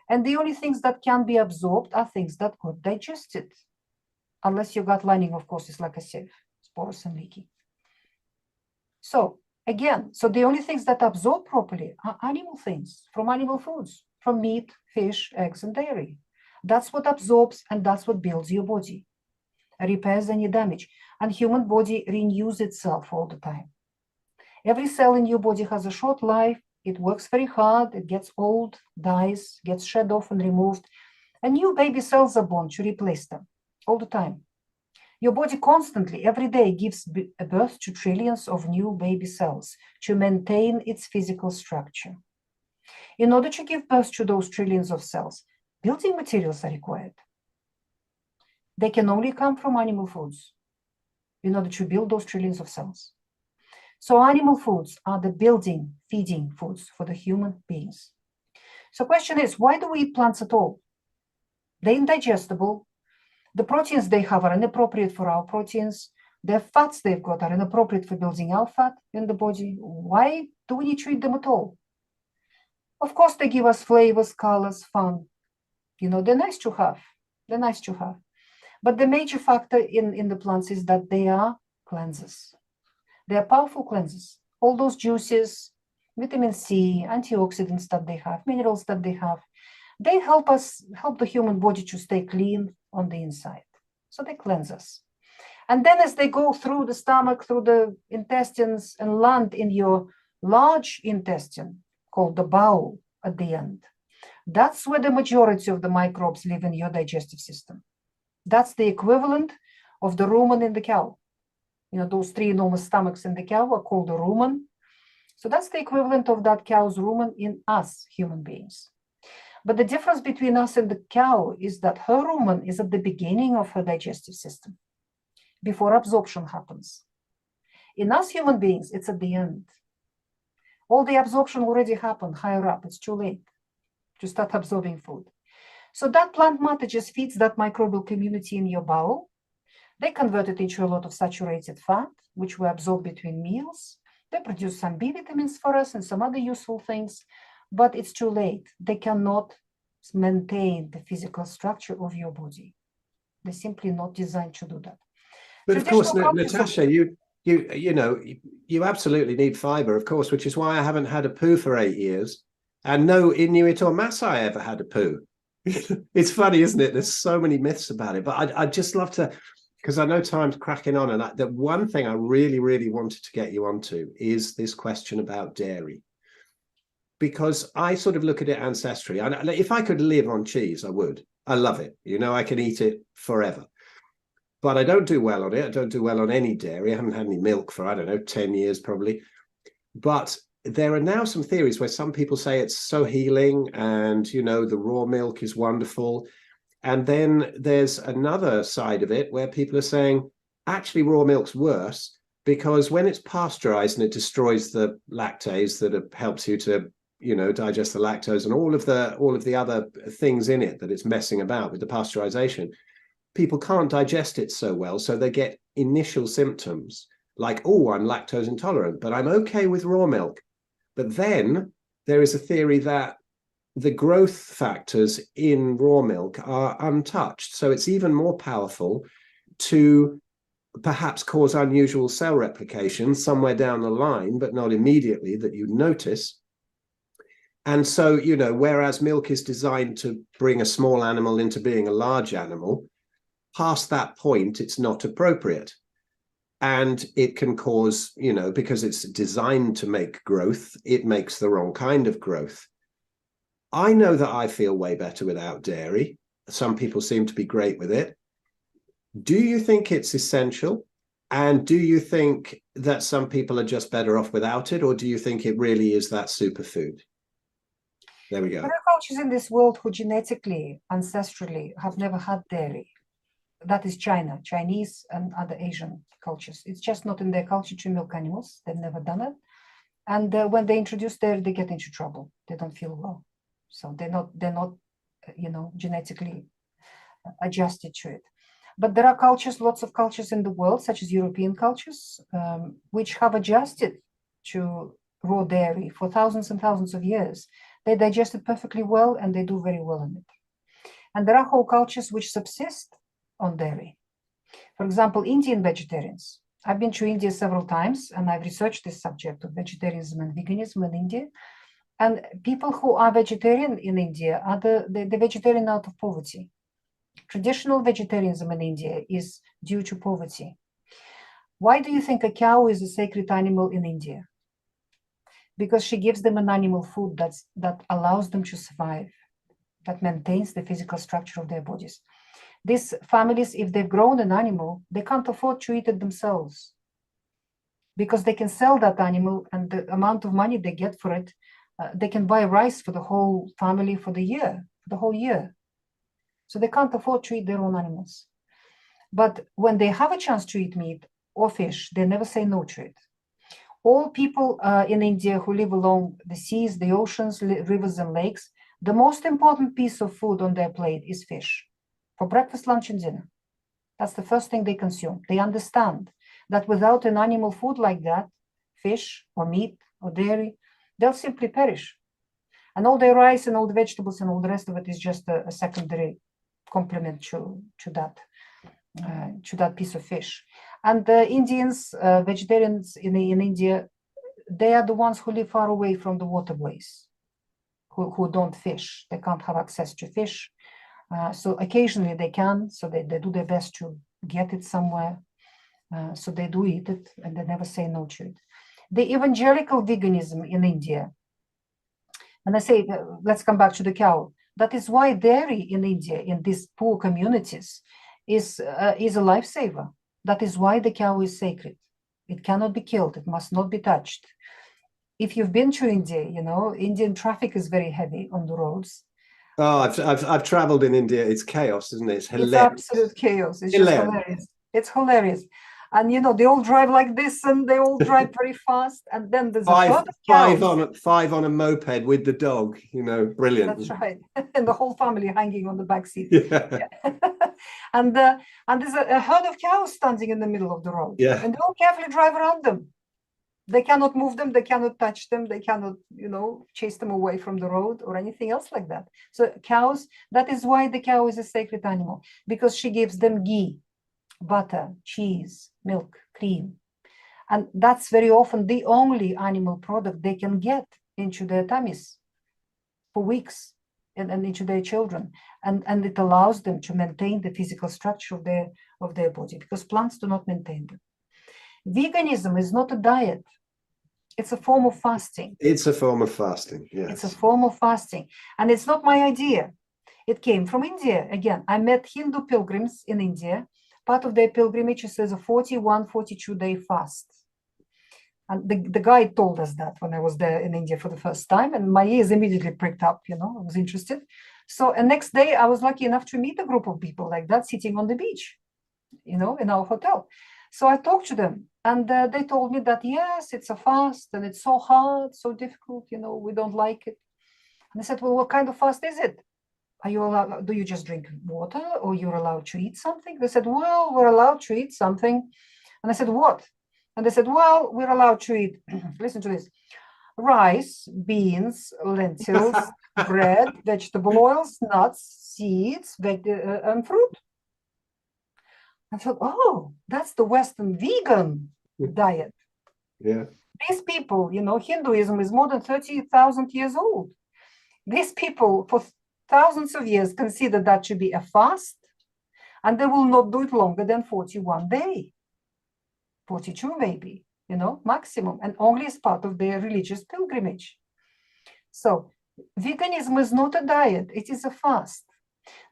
And the only things that can be absorbed are things that got digested. Unless your gut lining, of course, is like a sieve, it's porous and leaky. So again, the only things that absorb properly are animal things from animal foods, from meat, fish, eggs, and dairy. That's what absorbs, and that's what builds your body, repairs any damage. And human body renews itself all the time. Every cell in your body has a short life. It works very hard. It gets old, dies, gets shed off and removed. And new baby cells are born to replace them all the time. Your body constantly, every day, gives birth to trillions of new baby cells to maintain its physical structure. In order to give birth to those trillions of cells, building materials are required. They can only come from animal foods in order to build those trillions of cells. So animal foods are the building, feeding foods for the human beings. So the question is, why do we eat plants at all? They're indigestible. The proteins they have are inappropriate for our proteins. The fats they've got are inappropriate for building our fat in the body. Why do we need to eat them at all? Of course, they give us flavors, colors, fun. You know, they're nice to have. They're nice to have. But the major factor in the plants is that they are cleansers. They are powerful cleansers. All those juices, vitamin C, antioxidants that they have, minerals that they have, they help the human body to stay clean on the inside. So they cleanse us. And then as they go through the stomach, through the intestines, and land in your large intestine, called the bowel at the end, that's where the majority of the microbes live in your digestive system. That's the equivalent of the rumen in the cow. You know, those 3 enormous stomachs in the cow are called the rumen. So that's the equivalent of that cow's rumen in us, human beings. But the difference between us and the cow is that her rumen is at the beginning of her digestive system, before absorption happens. In us human beings, it's at the end. All the absorption already happened higher up. It's too late to start absorbing food. So that plant matter just feeds that microbial community in your bowel. They convert it into a lot of saturated fat, which we absorb between meals. They produce some B vitamins for us and some other useful things, but it's too late. They cannot maintain the physical structure of your body. They're simply not designed to do that. But of course, Natasha, you absolutely need fiber, of course, which is why I haven't had a poo for 8 years, and no Inuit or Maasai ever had a poo. It's funny, isn't it? There's so many myths about it, but I'd just love to, because I know time's cracking on, and the one thing I really, really wanted to get you onto is this question about dairy. Because I sort of look at it ancestrally. If I could live on cheese, I would. I love it. You know, I can eat it forever. but I don't do well on it. I don't do well on any dairy. I haven't had any milk for, I don't know, 10 years probably. But there are now some theories where some people say it's so healing and, you know, the raw milk is wonderful. And then there's another side of it where people are saying, actually, raw milk's worse because when it's pasteurized and it destroys the lactase that helps you to, you know, digest the lactose and all of the other things in it that it's messing about with the pasteurization, people can't digest it so well. So they get initial symptoms like, oh, I'm lactose intolerant, but I'm okay with raw milk. But then there is a theory that the growth factors in raw milk are untouched. So it's even more powerful to perhaps cause unusual cell replication somewhere down the line, but not immediately that you notice. And so, you know, whereas milk is designed to bring a small animal into being a large animal, past that point, it's not appropriate. And it can cause, you know, because it's designed to make growth, it makes the wrong kind of growth. I know that I feel way better without dairy. Some people seem to be great with it. Do you think it's essential? And do you think that some people are just better off without it? Or do you think it really is that superfood? There we go. There are cultures in this world who genetically, ancestrally, have never had dairy. That is China, Chinese and other Asian cultures. It's just not in their culture to milk animals. They've never done it. And when they introduce dairy, they get into trouble. They don't feel well. So they're not, you know, genetically adjusted to it. But there are cultures, lots of cultures in the world, such as European cultures, which have adjusted to raw dairy for thousands and thousands of years. They digest it perfectly well and they do very well in it. And there are whole cultures which subsist on dairy. For example, Indian vegetarians. I've been to India several times and I've researched this subject of vegetarianism and veganism in India. And people who are vegetarian in India are the vegetarian out of poverty. Traditional vegetarianism in India is due to poverty. Why do you think a cow is a sacred animal in India? Because she gives them an animal food that allows them to survive, that maintains the physical structure of their bodies. These families, if they've grown an animal, they can't afford to eat it themselves because they can sell that animal and the amount of money they get for it, they can buy rice for the whole family for the whole year. So they can't afford to eat their own animals. But when they have a chance to eat meat or fish, they never say no to it. All people in India who live along the seas, the oceans, rivers and lakes, the most important piece of food on their plate is fish. For breakfast, lunch and dinner. That's the first thing they consume. They understand that without an animal food like that, fish or meat or dairy, they'll simply perish. And all their rice and all the vegetables and all the rest of it is just a secondary complement to that piece of fish. And the Indians, vegetarians in India, they are the ones who live far away from the waterways, who don't fish. They can't have access to fish. So occasionally they can, so they do their best to get it somewhere. So they do eat it and they never say no to it. The evangelical veganism in India, and I say, let's come back to the cow. That is why dairy in India, in these poor communities, is a lifesaver. That is why the cow is sacred. It cannot be killed. It must not be touched. If you've been to India, you know, Indian traffic is very heavy on the roads. Oh, I've traveled in India. It's chaos, isn't it? It's hilarious. It's absolute chaos. It's just hilarious. It's hilarious. And, you know, they all drive like this and they all drive very fast. And then there's five on a moped with the dog, you know, brilliant. That's right. And the whole family hanging on the back seat. Yeah. And there's a herd of cows standing in the middle of the road. Yeah. And they all carefully drive around them. They cannot move them. They cannot touch them. They cannot, you know, chase them away from the road or anything else like that. So cows, that is why the cow is a sacred animal, because she gives them ghee, butter, cheese, milk, cream. And that's very often the only animal product they can get into their tummies for weeks and into their children. And it allows them to maintain the physical structure of their body, because plants do not maintain them. Veganism is not a diet. It's a form of fasting. It's a form of fasting, yes. It's a form of fasting. And it's not my idea. It came from India. Again, I met Hindu pilgrims in India part of their pilgrimage is a 41, 42-day fast. And the guide told us that when I was there in India for the first time, and my ears immediately pricked up, I was interested. So the next day, I was lucky enough to meet a group of people like that sitting on the beach, in our hotel. So I talked to them, and they told me that, yes, it's a fast, and it's so hard, so difficult, we don't like it. And I said, well, what kind of fast is it? Are you allowed, do you just drink water, or you're allowed to eat something? They said, well, we're allowed to eat something. And I said, what? And they said, well, we're allowed to eat, listen to this, rice, beans, lentils, bread, vegetable oils, nuts, seeds, and fruit. I thought, oh, that's the Western vegan diet. Yeah. These people, Hinduism is more than 30,000 years old. These people, for thousands of years, consider that to be a fast, and they will not do it longer than 41 days. 42 maybe, maximum, and only as part of their religious pilgrimage. So veganism is not a diet, it is a fast.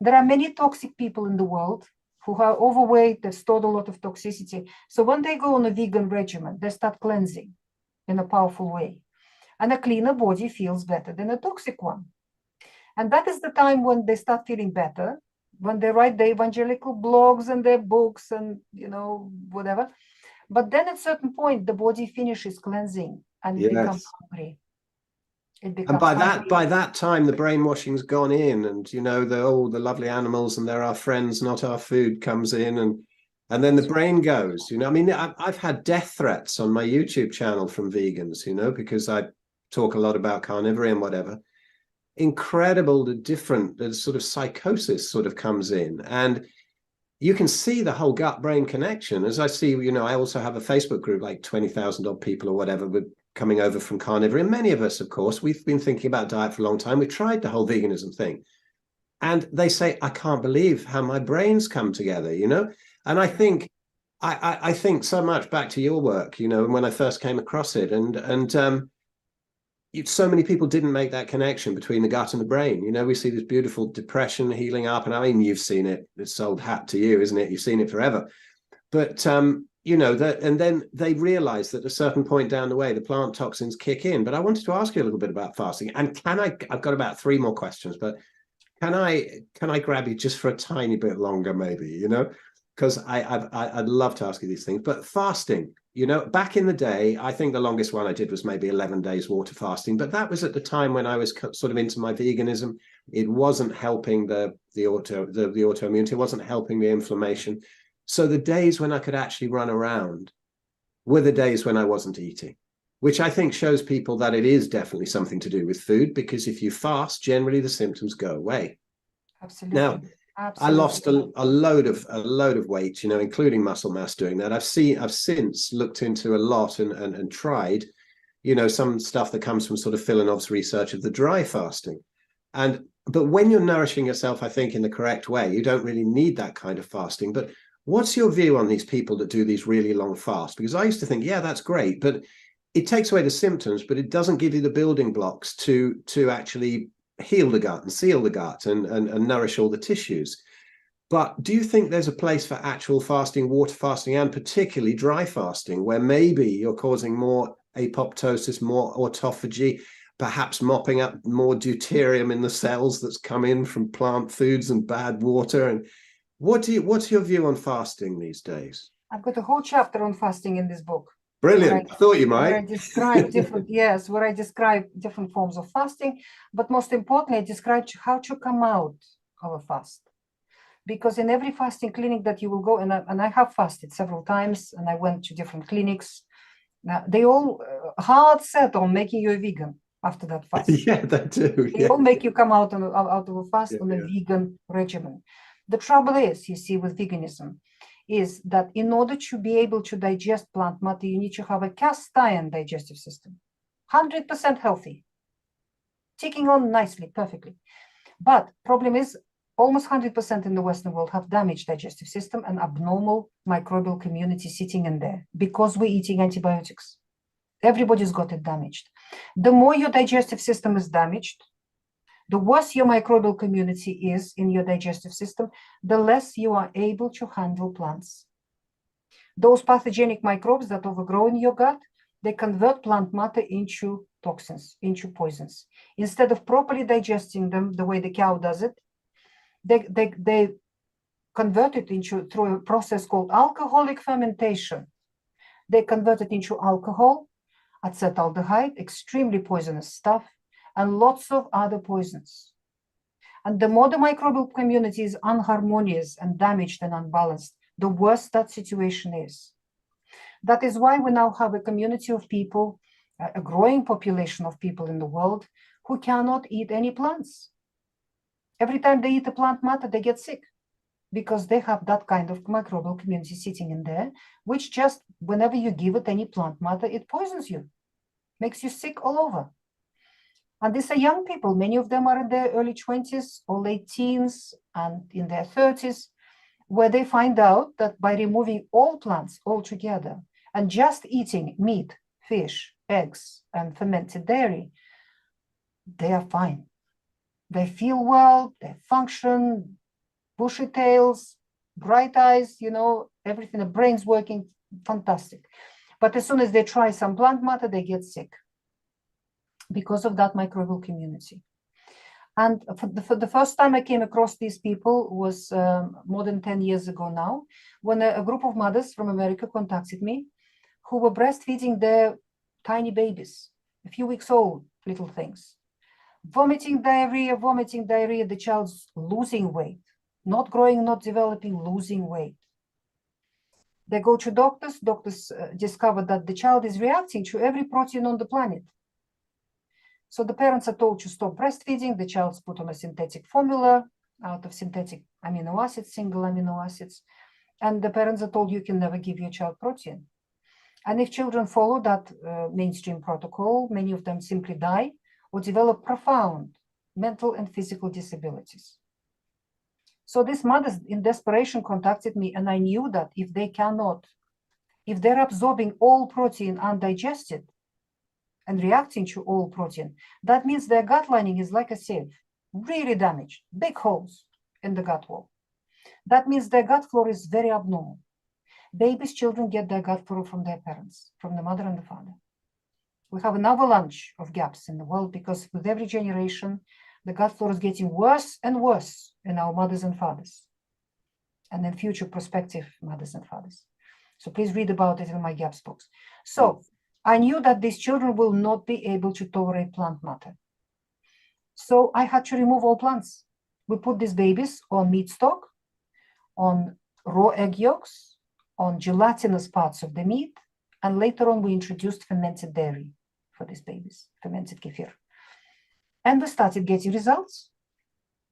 There are many toxic people in the world who are overweight, they've stored a lot of toxicity. So when they go on a vegan regimen, they start cleansing in a powerful way. And a cleaner body feels better than a toxic one. And that is the time when they start feeling better, when they write their evangelical blogs and their books and, whatever. But then at a certain point, the body finishes cleansing and it becomes hungry. And by that time, the brainwashing's gone in, and the lovely animals and they're our friends, not our food, comes in, and then the brain goes. I've had death threats on my YouTube channel from vegans, because I talk a lot about carnivory and whatever. Incredible, the sort of psychosis sort of comes in, and you can see the whole gut-brain connection. As I see, I also have a Facebook group, like 20,000 odd people or whatever, with coming over from carnivory. And many of us, of course, we've been thinking about diet for a long time. We've tried the whole veganism thing. And they say, I can't believe how my brains come together, And I think, I think so much back to your work, when I first came across it. And so many people didn't make that connection between the gut and the brain. We see this beautiful depression healing up, and you've seen it. It's old hat to you, isn't it? You've seen it forever. But and then they realize that at a certain point down the way, the plant toxins kick in. But I wanted to ask you a little bit about fasting. And I've got about 3 more questions, but can I grab you just for a tiny bit longer, maybe? Because I'd love to ask you these things. But fasting. Back in the day, I think the longest one I did was maybe 11 days water fasting, but that was at the time when I was sort of into my veganism. It wasn't helping the autoimmunity, it wasn't helping the inflammation. So the days when I could actually run around were the days when I wasn't eating, which I think shows people that it is definitely something to do with food, because if you fast, generally the symptoms go away. Absolutely. Now, I lost a load of weight, including muscle mass doing that. I've since looked into a lot and tried, some stuff that comes from sort of Filonov's research of the dry fasting. But when you're nourishing yourself, I think, in the correct way, you don't really need that kind of fasting. But what's your view on these people that do these really long fasts? Because I used to think, yeah, that's great, but it takes away the symptoms, but it doesn't give you the building blocks to actually heal the gut and seal the gut and nourish all the tissues. But do you think there's a place for actual fasting, water fasting, and particularly dry fasting, where maybe you're causing more apoptosis, more autophagy, perhaps mopping up more deuterium in the cells that's come in from plant foods and bad water? And what's your view on fasting these days? I've got a whole chapter on fasting in this book. Brilliant. I thought you might. Where I describe different forms of fasting, but most importantly, I describe how to come out of a fast. Because in every fasting clinic that you will go, and I have fasted several times, and I went to different clinics, they all hard set on making you a vegan after that fast. Yeah, they do. They all make you come out of a fast on a vegan regimen. The trouble is, you see, with veganism, is that in order to be able to digest plant matter, you need to have a cast iron digestive system, 100% healthy, ticking on nicely, perfectly. But problem is, almost 100% in the Western world have damaged digestive system and abnormal microbial community sitting in there because we're eating antibiotics. Everybody's got it damaged. The more your digestive system is damaged, The worse your microbial community is in your digestive system, the less you are able to handle plants. Those pathogenic microbes that overgrow in your gut, they convert plant matter into toxins, into poisons. Instead of properly digesting them the way the cow does it, they convert it through a process called alcoholic fermentation. They convert it into alcohol, acetaldehyde, extremely poisonous stuff, and lots of other poisons. And the more the microbial community is unharmonious and damaged and unbalanced, the worse that situation is. That is why we now have a community of people, a growing population of people in the world who cannot eat any plants. Every time they eat a plant matter, they get sick because they have that kind of microbial community sitting in there, which just whenever you give it any plant matter, it poisons you, makes you sick all over. And these are young people. Many of them are in their early 20s or late teens and in their 30s, where they find out that by removing all plants altogether and just eating meat, fish, eggs, and fermented dairy, they are fine. They feel well, they function, bushy tails, bright eyes, everything, the brain's working fantastic. But as soon as they try some plant matter, they get sick because of that microbial community. And for the first time I came across these people was more than 10 years ago now, when a group of mothers from America contacted me who were breastfeeding their tiny babies, a few weeks old little things. Vomiting diarrhea, the child's losing weight, not growing, not developing, losing weight. They go to doctors discover that the child is reacting to every protein on the planet. So the parents are told to stop breastfeeding, the child's put on a synthetic formula out of synthetic amino acids, single amino acids, and the parents are told you can never give your child protein. And if children follow that mainstream protocol, many of them simply die or develop profound mental and physical disabilities. So these mothers in desperation contacted me, and I knew that if they're absorbing all protein undigested and reacting to all protein, that means their gut lining is like a sieve, really damaged, big holes in the gut wall. That means their gut flora is very abnormal. Babies, children get their gut flora from their parents, from the mother and the father. We have an avalanche of gaps in the world because with every generation, the gut flora is getting worse and worse in our mothers and fathers, and in future prospective mothers and fathers. So please read about it in my gaps books. So I knew that these children will not be able to tolerate plant matter. So I had to remove all plants. We put these babies on meat stock, on raw egg yolks, on gelatinous parts of the meat, and later on we introduced fermented dairy for these babies, fermented kefir. And we started getting results.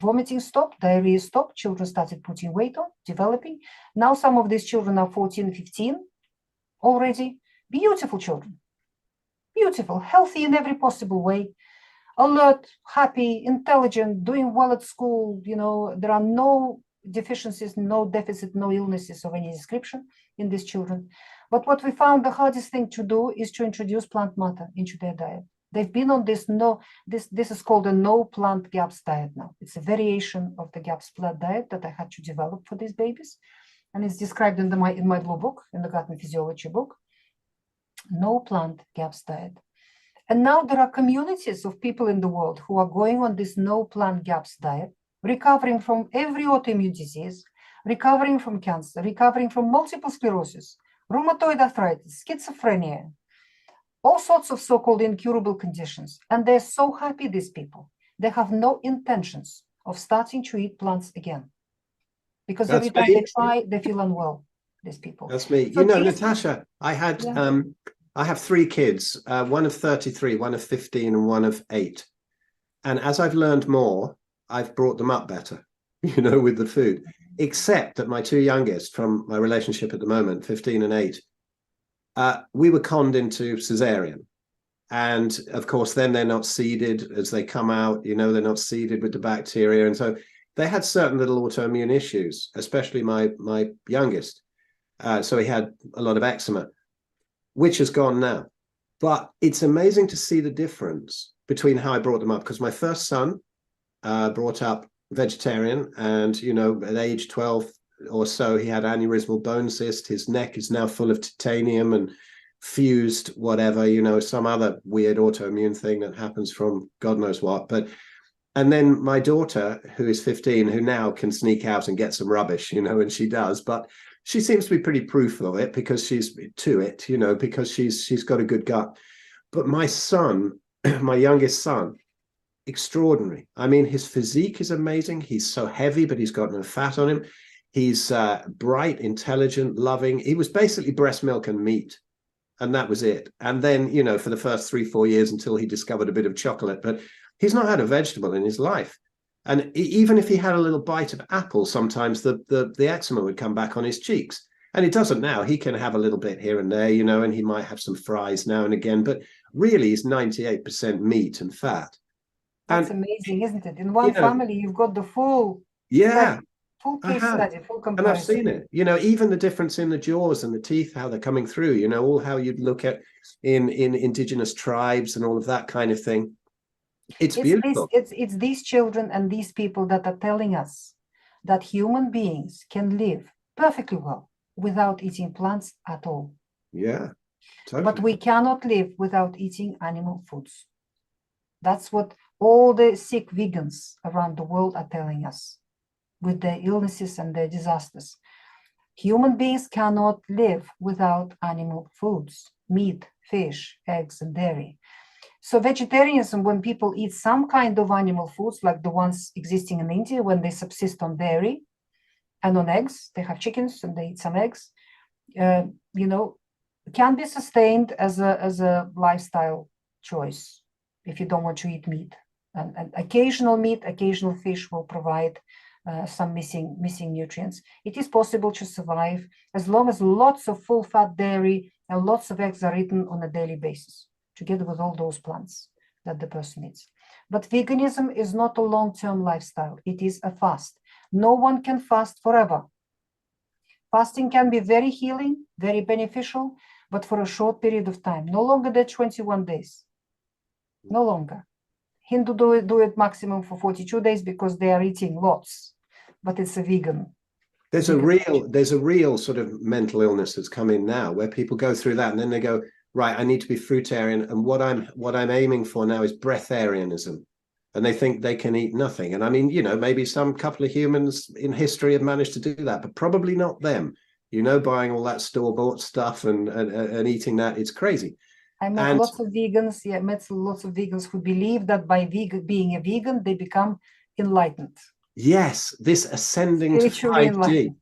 Vomiting stopped, diarrhea stopped, children started putting weight on, developing. Now some of these children are 14, 15 already. Beautiful children, beautiful, healthy in every possible way, alert, happy, intelligent, doing well at school. There are no deficiencies, no deficit, no illnesses of any description in these children. But what we found the hardest thing to do is to introduce plant matter into their diet. They've been on this this is called a no plant GAPS diet now. It's a variation of the GAPS plant diet that I had to develop for these babies. And it's described in my blue book, in the Gut and Physiology book. No plant GAPS diet. And now there are communities of people in the world who are going on this no plant GAPS diet, recovering from every autoimmune disease, recovering from cancer, recovering from multiple sclerosis, rheumatoid arthritis, schizophrenia, all sorts of so-called incurable conditions. And they're so happy, these people. They have no intentions of starting to eat plants again. Because every time they try, they feel unwell, these people. That's me. So Natasha, I have 3 kids, one of 33, one of 15, and one of 8. And as I've learned more, I've brought them up better, with the food. Except that my 2 youngest from my relationship at the moment, 15 and 8, we were conned into cesarean. And of course, then they're not seeded as they come out, they're not seeded with the bacteria. And so they had certain little autoimmune issues, especially my youngest. So he had a lot of eczema, which has gone now. But it's amazing to see the difference between how I brought them up, because my first son, brought up vegetarian, and at age 12 or so he had aneurysmal bone cyst. His neck is now full of titanium and fused whatever, some other weird autoimmune thing that happens from God knows what. And then my daughter, who is 15, who now can sneak out and get some rubbish, and she does, but she seems to be pretty proof of it because she's to it, because she's got a good gut. But my son, my youngest son, extraordinary. I mean, his physique is amazing. He's so heavy, but he's got no fat on him. He's bright, intelligent, loving. He was basically breast milk and meat, and that was it. And then, for the first 3-4 years until he discovered a bit of chocolate, but he's not had a vegetable in his life. And even if he had a little bite of apple, sometimes the eczema would come back on his cheeks. And it doesn't now. He can have a little bit here and there, and he might have some fries now and again, but really he's 98% meat and fat. That's amazing, isn't it? In one family, you've got the full study, full case study, full comparison. And I've seen it. Even the difference in the jaws and the teeth, how they're coming through. All how you'd look at in indigenous tribes and all of that kind of thing. It's beautiful. It's these children and these people that are telling us that human beings can live perfectly well without eating plants at all. Yeah, totally. But we cannot live without eating animal foods. That's what all the sick vegans around the world are telling us with their illnesses and their disasters. Human beings cannot live without animal foods, meat, fish, eggs, and dairy. So vegetarianism, when people eat some kind of animal foods, like the ones existing in India, when they subsist on dairy and on eggs, they have chickens and they eat some eggs, can be sustained as a lifestyle choice if you don't want to eat meat. And occasional meat, occasional fish will provide some missing nutrients. It is possible to survive as long as lots of full-fat dairy and lots of eggs are eaten on a daily basis, together with all those plants that the person eats. But veganism is not a long-term lifestyle. It is a fast. No one can fast forever. Fasting can be very healing, very beneficial, but for a short period of time, no longer than 21 days. No longer. Hindu do it maximum for 42 days because they are eating lots, but it's a vegan. There's a real sort of mental illness that's come in now where people go through that and then they go, right, I need to be fruitarian, and what I'm aiming for now is breatharianism, and they think they can eat nothing. And I mean, maybe some couple of humans in history have managed to do that, but probably not them. Buying all that store-bought stuff and eating that, it's crazy. I met lots of vegans who believe that by being a vegan, they become enlightened. Yes, this ascending to 5D.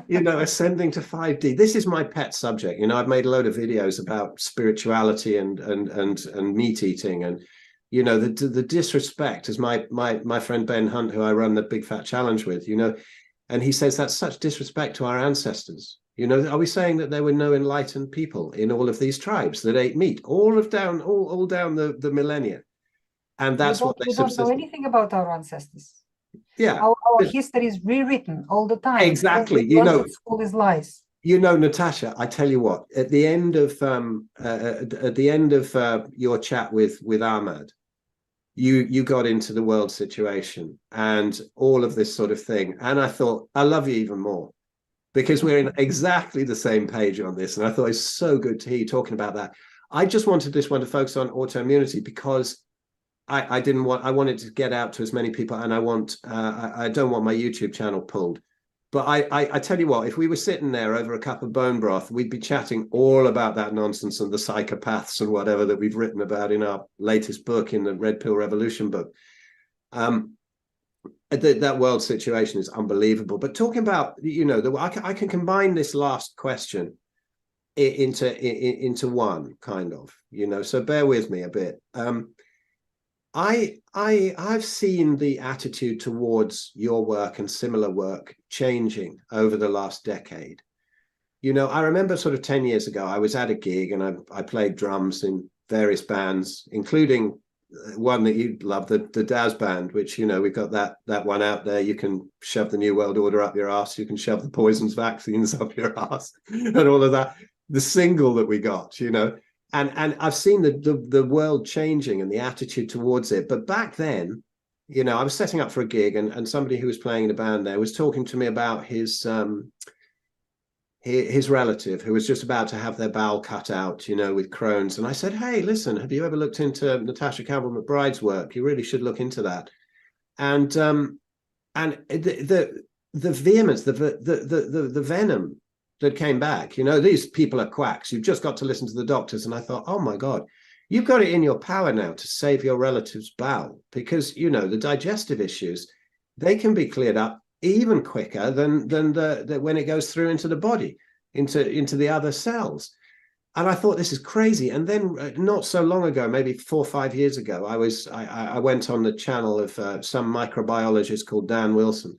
Ascending to 5D. This is my pet subject. I've made a load of videos about spirituality and meat eating, and the disrespect, as my friend Ben Hunt, who I run the Big Fat Challenge with, and he says that's such disrespect to our ancestors. Are we saying that there were no enlightened people in all of these tribes that ate meat all down the millennia? And that's what they subsisted. We don't know anything about our ancestors. Yeah, our history is rewritten all the time. Exactly. All these lies. Natasha, I tell you what. At the end of your chat with Ahmad, you got into the world situation and all of this sort of thing, and I thought I love you even more because we're in exactly the same page on this. And I thought it's so good to hear you talking about that. I just wanted this one to focus on autoimmunity because I wanted to get out to as many people, and I don't want my YouTube channel pulled. But I tell you what, if we were sitting there over a cup of bone broth, we'd be chatting all about that nonsense and the psychopaths and whatever that we've written about in our latest book, in the Red Pill Revolution book. That world situation is unbelievable. But talking about, I can combine this last question into one kind of, so bear with me a bit. I've seen the attitude towards your work and similar work changing over the last decade. I remember sort of 10 years ago, I was at a gig and I played drums in various bands, including one that you love, the Daz band, which, we've got that one out there. You can shove the New World Order up your ass. You can shove the poisons vaccines up your ass and all of that. The single that we got, And I've seen the world changing and the attitude towards it. But back then, you know, I was setting up for a gig, and somebody who was playing in a band there was talking to me about his relative who was just about to have their bowel cut out, you know, with Crohn's. And I said, hey, listen, have you ever looked into Natasha Campbell McBride's work? You really should look into that. And the vehemence, the venom that came back, you know, these people are quacks. You've just got to listen to the doctors. And I thought, oh my God, you've got it in your power now to save your relative's bowel, because, you know, the digestive issues, they can be cleared up even quicker than the when it goes through into the body, into the other cells. And I thought, this is crazy. And then not so long ago, maybe 4 or 5 years ago, I went on the channel of some microbiologist called Dan Wilson,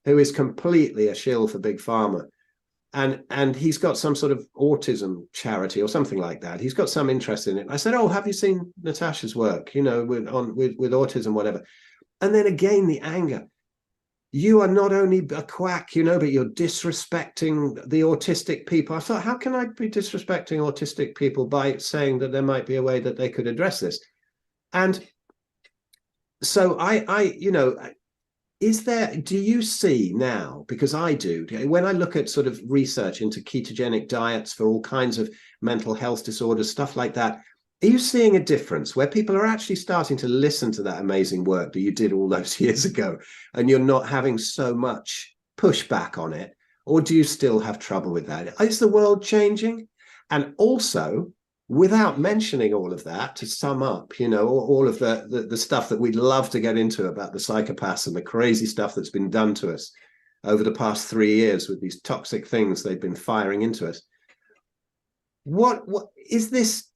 who is completely a shill for Big Pharma. And he's got some sort of autism charity or something like that. He's got some interest in it. I said, oh, have you seen Natasha's work, you know, with autism, whatever. And then again, the anger. You are not only a quack, you know, but you're disrespecting the autistic people. I thought, how can I be disrespecting autistic people by saying that there might be a way that they could address this? And so you know, do you see now, because I do, when I look at sort of research into ketogenic diets for all kinds of mental health disorders, stuff like that, are you seeing a difference where people are actually starting to listen to that amazing work that you did all those years ago, and you're not having so much pushback on it? Or do you still have trouble with that? Is the world changing? And also, without mentioning all of that, to sum up, you know, all of the stuff that we'd love to get into about the psychopaths and the crazy stuff that's been done to us over the past 3 years with these toxic things they've been firing into us. What is this?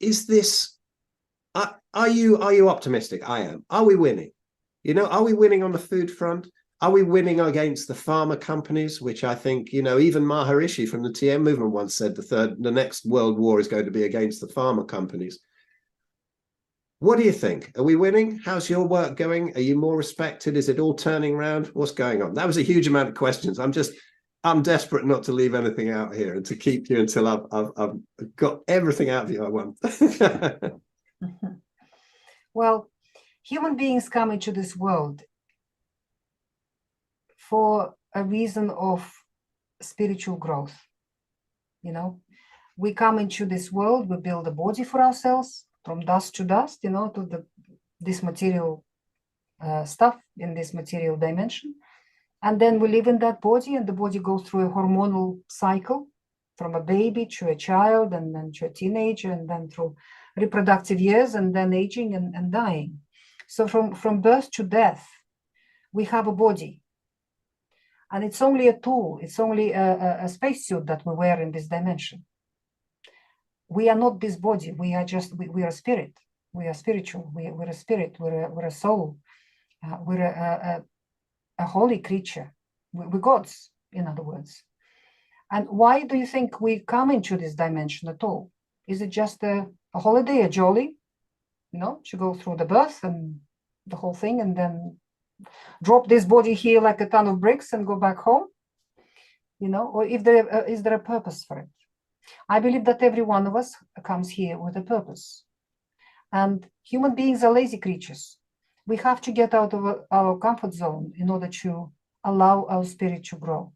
Are you optimistic? I am. Are we winning? You know, are we winning on the food front? Are we winning against the pharma companies, which I think, you know, even Maharishi from the TM movement once said the next world war is going to be against the pharma companies. What do you think? Are we winning? How's your work going? Are you more respected? Is it all turning around? What's going on? That was a huge amount of questions. I'm desperate not to leave anything out here and to keep you until I've got everything out of you I want. Well, human beings come into this world for a reason of spiritual growth. You know, we come into this world, we build a body for ourselves from dust to dust, you know, to this material stuff in this material dimension. And then we live in that body, and the body goes through a hormonal cycle from a baby to a child, and then to a teenager, and then through reproductive years, and then aging and dying. So from birth to death, we have a body. And it's only a tool, it's only a spacesuit that we wear in this dimension. We are not this body, we are just, we are spirit, we are spiritual, we're a spirit, we're a soul, we're a holy creature, we're gods, in other words. And why do you think we come into this dimension at all? Is it just a holiday, a jolly, you know, to go through the birth and the whole thing, and then drop this body here like a ton of bricks and go back home, you know? Or is there a purpose for it? I believe that every one of us comes here with a purpose. And human beings are lazy creatures. We have to get out of our comfort zone in order to allow our spirit to grow,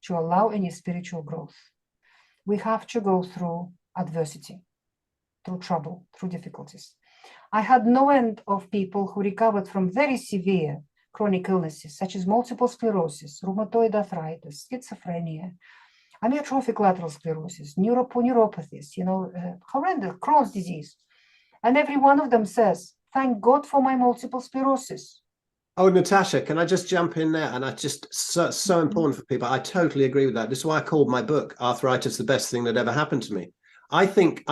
to allow any spiritual growth. We have to go through adversity, through trouble, through difficulties. I had no end of people who recovered from very severe chronic illnesses, such as multiple sclerosis, rheumatoid arthritis, schizophrenia, amyotrophic lateral sclerosis, neuropathies, you know, horrendous Crohn's disease. And every one of them says, thank God for my multiple sclerosis. Oh, Natasha, can I just jump in there? And I just, so important for people. I totally agree with that. This is why I called my book, Arthritis, the Best Thing That Ever Happened to Me. I think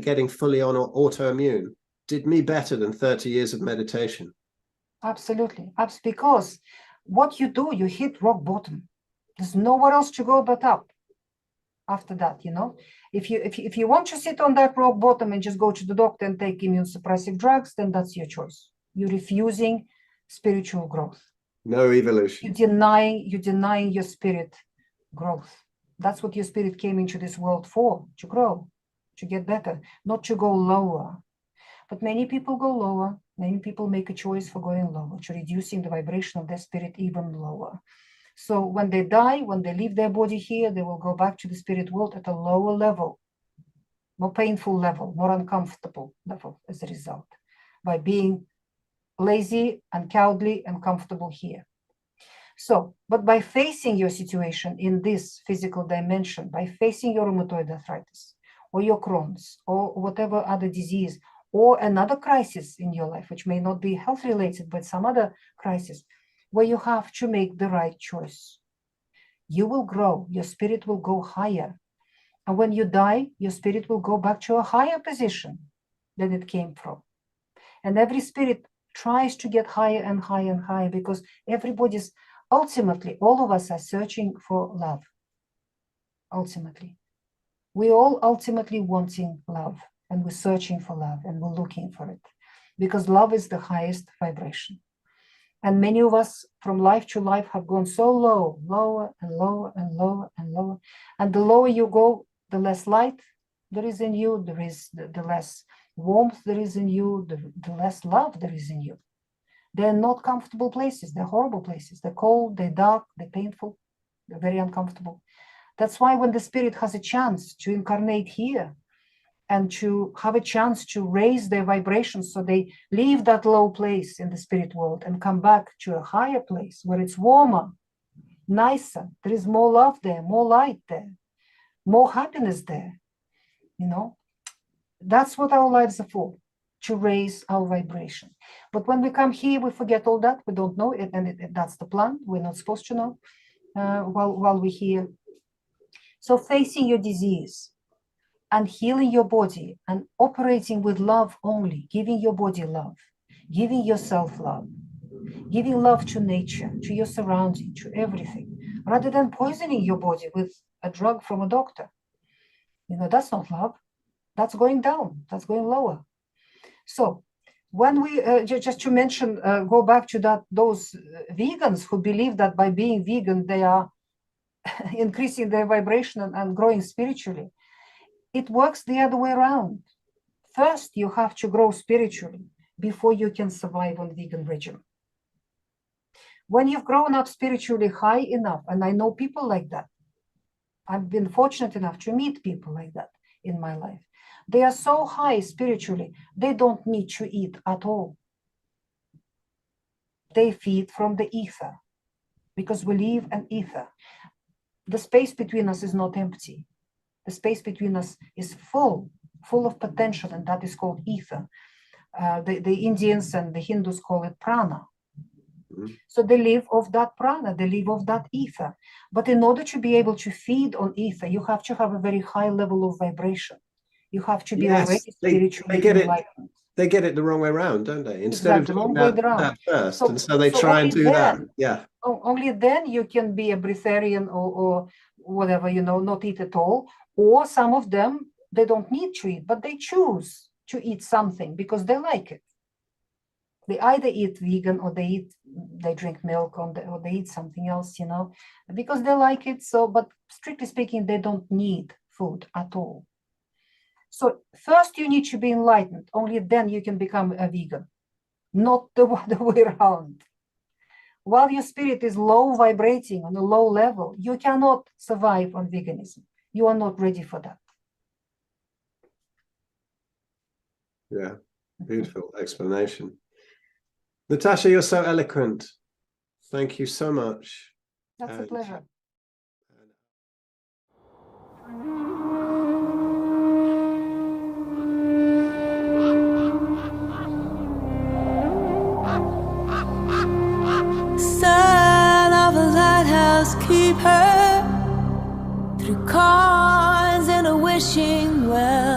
getting fully on autoimmune did me better than 30 years of meditation. Absolutely. Because what you do, you hit rock bottom. There's nowhere else to go but up after that, you know. If you want to sit on that rock bottom and just go to the doctor and take immune suppressive drugs, then that's your choice. You're refusing spiritual growth. No evolution. You're denying your spirit growth. That's what your spirit came into this world for, to grow, to get better, not to go lower. But many people go lower, Many people make a choice for going lower, to reducing the vibration of their spirit even lower. So when they die, when they leave their body here, they will go back to the spirit world at a lower level, more painful level, more uncomfortable level as a result, by being lazy and cowardly and comfortable here. So, but by facing your situation in this physical dimension, by facing your rheumatoid arthritis, or your Crohn's, or whatever other disease, or another crisis in your life, which may not be health related, but some other crisis, where you have to make the right choice, you will grow, your spirit will go higher. And when you die, your spirit will go back to a higher position than it came from. And every spirit tries to get higher and higher and higher, because everybody's ultimately, all of us are searching for love. Ultimately, we all ultimately wanting love, and we're searching for love, and we're looking for it, because love is the highest vibration. And many of us from life to life have gone so low, lower and lower and lower and lower. And the lower you go, the less light there is in you, there is the less warmth there is in you, the less love there is in you. They're not comfortable places, they're horrible places. They're cold, they're dark, they're painful, they're very uncomfortable. That's why when the spirit has a chance to incarnate here and to have a chance to raise their vibrations, so they leave that low place in the spirit world and come back to a higher place where it's warmer, nicer, there is more love there, more light there, more happiness there, you know. That's what our lives are for, to raise our vibration. But when we come here, we forget all that. We don't know it, and that's the plan. We're not supposed to know while we're here. So facing your disease and healing your body and operating with love only, giving your body love, giving yourself love, giving love to nature, to your surrounding, to everything, rather than poisoning your body with a drug from a doctor. You know, that's not love. That's going down, that's going lower. So when we, just to mention, go back to those vegans who believe that by being vegan, they are increasing their vibration and growing spiritually. It works the other way around. First, you have to grow spiritually before you can survive on vegan regime. When you've grown up spiritually high enough, and I know people like that, I've been fortunate enough to meet people like that in my life. They are so high spiritually, they don't need to eat at all. They feed from the ether, because we live in ether. The space between us is not empty. The space between us is full of potential, and that is called ether. The Indians and the Hindus call it prana. So they live off that prana, they live off that ether. But in order to be able to feed on ether, you have to have a very high level of vibration. You have to be already spiritually enlightened. They get it the wrong way around, don't they? Instead of doing that first, and so they try and do that. Yeah. Only then you can be a breatharian or whatever, you know, not eat at all. Or some of them, they don't need to eat, but they choose to eat something because they like it. They either eat vegan or they drink milk or they eat something else, you know, because they like it. So, but strictly speaking, they don't need food at all. So first you need to be enlightened. Only then you can become a vegan, not the way around. While your spirit is low vibrating on a low level, you cannot survive on veganism. You are not ready for that. Yeah, beautiful explanation. Natasha, you're so eloquent. Thank you so much. That's a pleasure. Son of a lighthouse keeper, through cons and a wishing well.